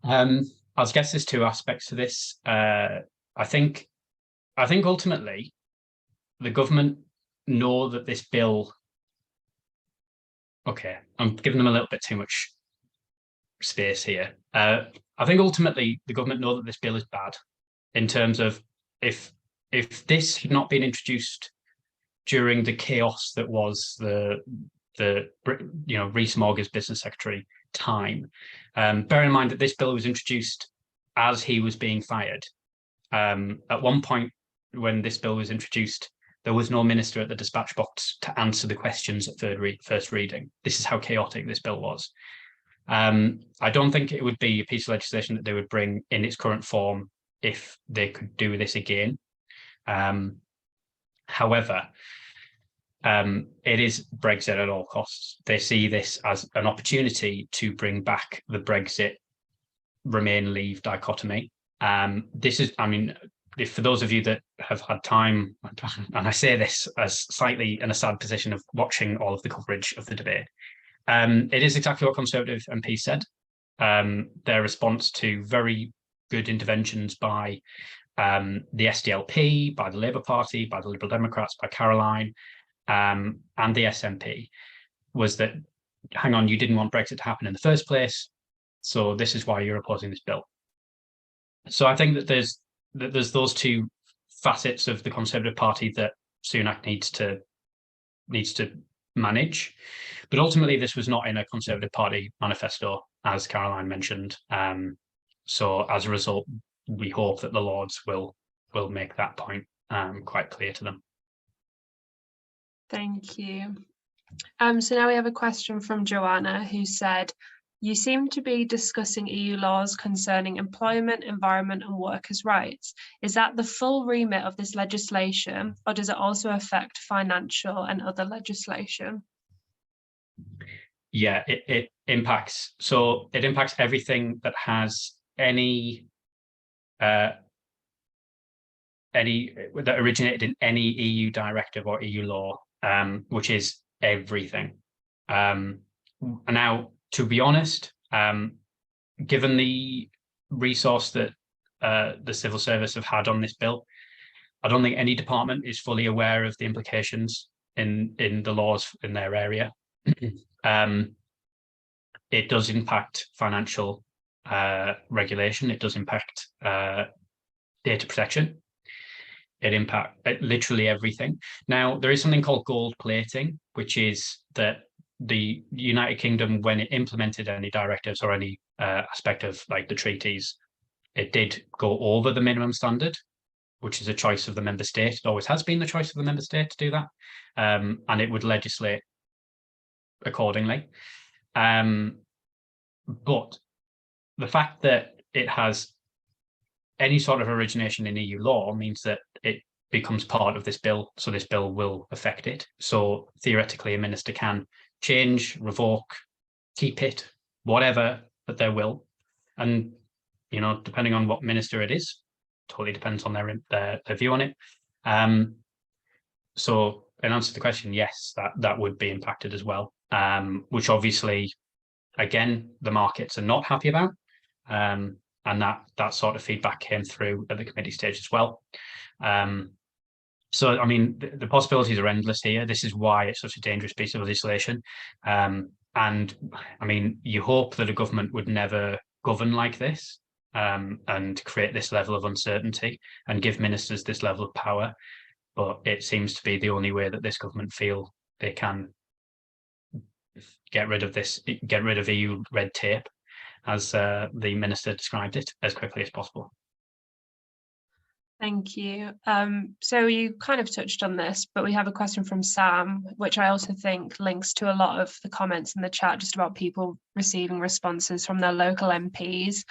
I guess there's two aspects to this. I think ultimately the government know that this bill. Okay, I'm giving them a little bit too much space here. I think ultimately the government know that this bill is bad in terms of if this had not been introduced during the chaos that was the Rees-Mogg as business secretary time. Bear in mind that this bill was introduced as he was being fired. At one point when this bill was introduced, there was no minister at the dispatch box to answer the questions at first reading. This is how chaotic this bill was. I don't think it would be a piece of legislation that they would bring in its current form if they could do this again. However, it is Brexit at all costs. They see this as an opportunity to bring back the Brexit Remain Leave dichotomy. This is, I mean, for those of you that have had time, and I say this as slightly in a sad position of watching all of the coverage of the debate, it is exactly what Conservative MPs said. Their response to very good interventions by the SDLP, by the Labour Party, by the Liberal Democrats, by Caroline, and the SNP was that, hang on, you didn't want Brexit to happen in the first place, so this is why you're opposing this bill. So I think that there's those two facets of the Conservative Party that Sunak needs to manage. But ultimately, this was not in a Conservative Party manifesto, as Caroline mentioned. So as a result, we hope that the Lords will make that point quite clear to them. Thank you. So now we have a question from Joanna, who said, you seem to be discussing EU laws concerning employment, environment and workers' rights. Is that the full remit of this legislation, or does it also affect financial and other legislation? Yeah, it impacts. So it impacts everything that has any that originated in any EU directive or EU law, which is everything. Now, to be honest, given the resource that the civil service have had on this bill, I don't think any department is fully aware of the implications in the laws in their area. It does impact financial regulation. It does impact data protection. It impacts literally everything. Now, there is something called gold plating, which is that the United Kingdom, when it implemented any directives or any aspect of like the treaties, it did go over the minimum standard, which is a choice of the member state. It always has been the choice of the member state to do that. And it would legislate accordingly. But the fact that it has any sort of origination in EU law means that it becomes part of this bill. So this bill will affect it. So theoretically, a minister can change, revoke, keep it, whatever, at their will. And, you know, depending on what minister it is, totally depends on their view on it. So in answer to the question, yes, that would be impacted as well, which obviously, again, the markets are not happy about. And that sort of feedback came through at the committee stage as well. So, I mean, the possibilities are endless here. This is why it's such a dangerous piece of legislation. And I mean, you hope that a government would never govern like this and create this level of uncertainty and give ministers this level of power. But it seems to be the only way that this government feel they can get rid of EU red tape, as the minister described it, as quickly as possible. Thank you. So you kind of touched on this, but we have a question from Sam, which I also think links to a lot of the comments in the chat just about people receiving responses from their local MPs.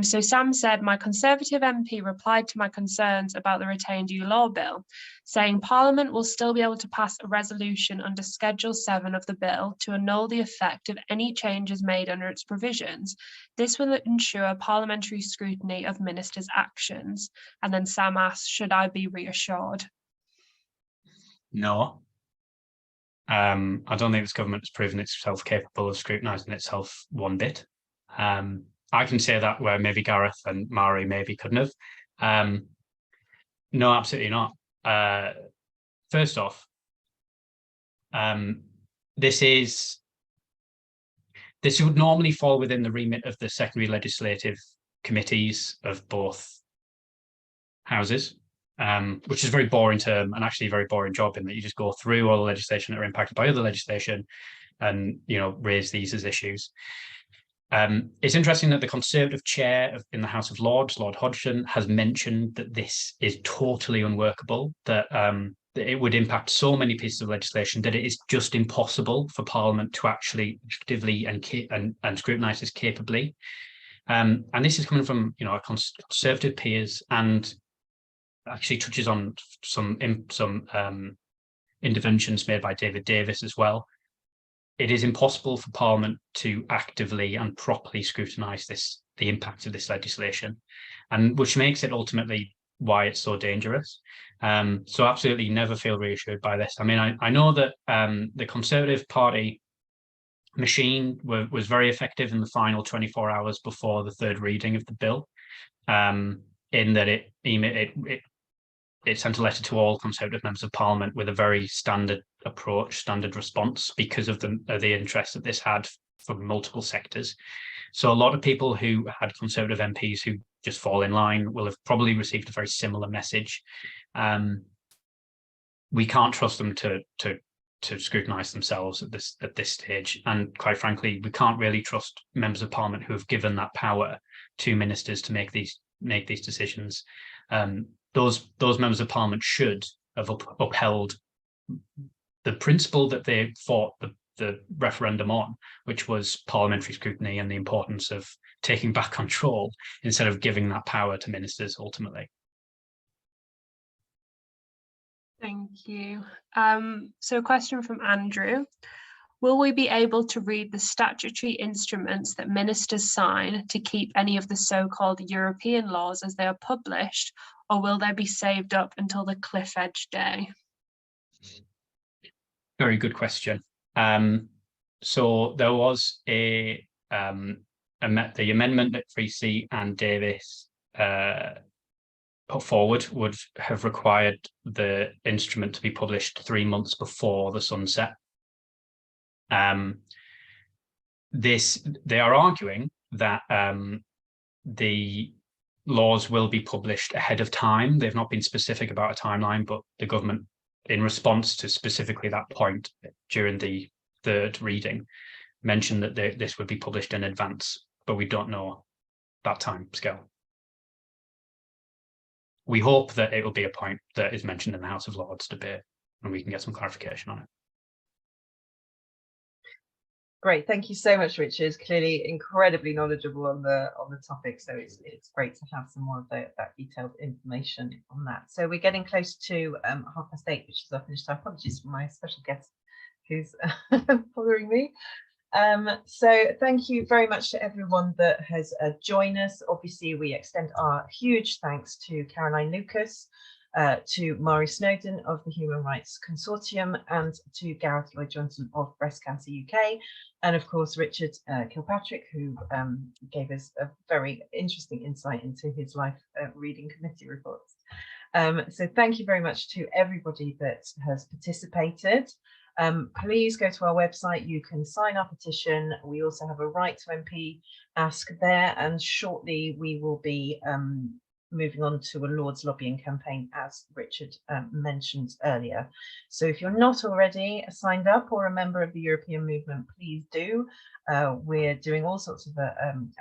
So Sam said, my Conservative MP replied to my concerns about the retained EU law bill, saying Parliament will still be able to pass a resolution under Schedule 7 of the bill to annul the effect of any changes made under its provisions. This will ensure parliamentary scrutiny of ministers' actions. And then Sam asks, should I be reassured? No. I don't think this government has proven itself capable of scrutinising itself one bit. I can say that where maybe Gareth and Mari maybe couldn't have. No, absolutely not. First off, this would normally fall within the remit of the secondary legislative committees of both houses, which is a very boring term and actually a very boring job in that you just go through all the legislation that are impacted by other legislation and, you know, raise these as issues. It's interesting that the Conservative chair in the House of Lords, Lord Hodgson, has mentioned that this is totally unworkable, that it would impact so many pieces of legislation that it is just impossible for Parliament to actually actively and scrutinise this capably. And this is coming from, you know, our Conservative peers, and actually touches on some interventions made by David Davis as well. It is impossible for Parliament to actively and properly scrutinise the impact of this legislation, and which makes it ultimately why it's so dangerous. So absolutely never feel reassured by this. I mean, I know that the Conservative Party machine was very effective in the final 24 hours before the third reading of the bill, in that it sent a letter to all Conservative members of Parliament with a very standard approach, standard response, because of the interest that this had from multiple sectors. So a lot of people who had Conservative MPs who just fall in line will have probably received a very similar message. We can't trust them to scrutinise themselves at this stage, and quite frankly, we can't really trust members of Parliament who have given that power to ministers to make these decisions. Those members of Parliament should have upheld the principle that they fought the referendum on, which was parliamentary scrutiny and the importance of taking back control instead of giving that power to ministers ultimately. Thank you. So a question from Andrew. Will we be able to read the statutory instruments that ministers sign to keep any of the so-called European laws as they are published, or will they be saved up until the cliff edge day? Very good question. So there was the amendment that Creasy and Davis put forward would have required the instrument to be published 3 months before the sunset. They are arguing that the laws will be published ahead of time. They've not been specific about a timeline, but the government, in response to specifically that point during the third reading, mentioned that this would be published in advance, but we don't know that time scale. We hope that it will be a point that is mentioned in the House of Lords debate and we can get some clarification on it. Great, thank you so much, Richard. Clearly incredibly knowledgeable on the topic, so it's great to have some more of that detailed information on that. So we're getting close to 8:30, which is our finish time. Apologies for my special guest who's following me. So thank you very much to everyone that has joined us. Obviously, we extend our huge thanks to Caroline Lucas, to Vari Snowden of the Human Rights Consortium, and to Gareth Lloyd Johnson of Breast Cancer UK, and of course Richard Kilpatrick, who gave us a very interesting insight into his life reading committee reports. So thank you very much to everybody that has participated. Please go to our website. You can sign our petition. We also have a Right to MP Ask there, and shortly we will be moving on to a Lord's lobbying campaign, as Richard mentioned earlier. So if you're not already signed up or a member of the European movement, please do. We're doing all sorts of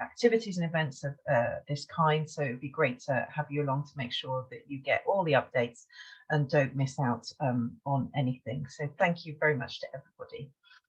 activities and events of this kind, so it'd be great to have you along to make sure that you get all the updates and don't miss out on anything. So thank you very much to everybody.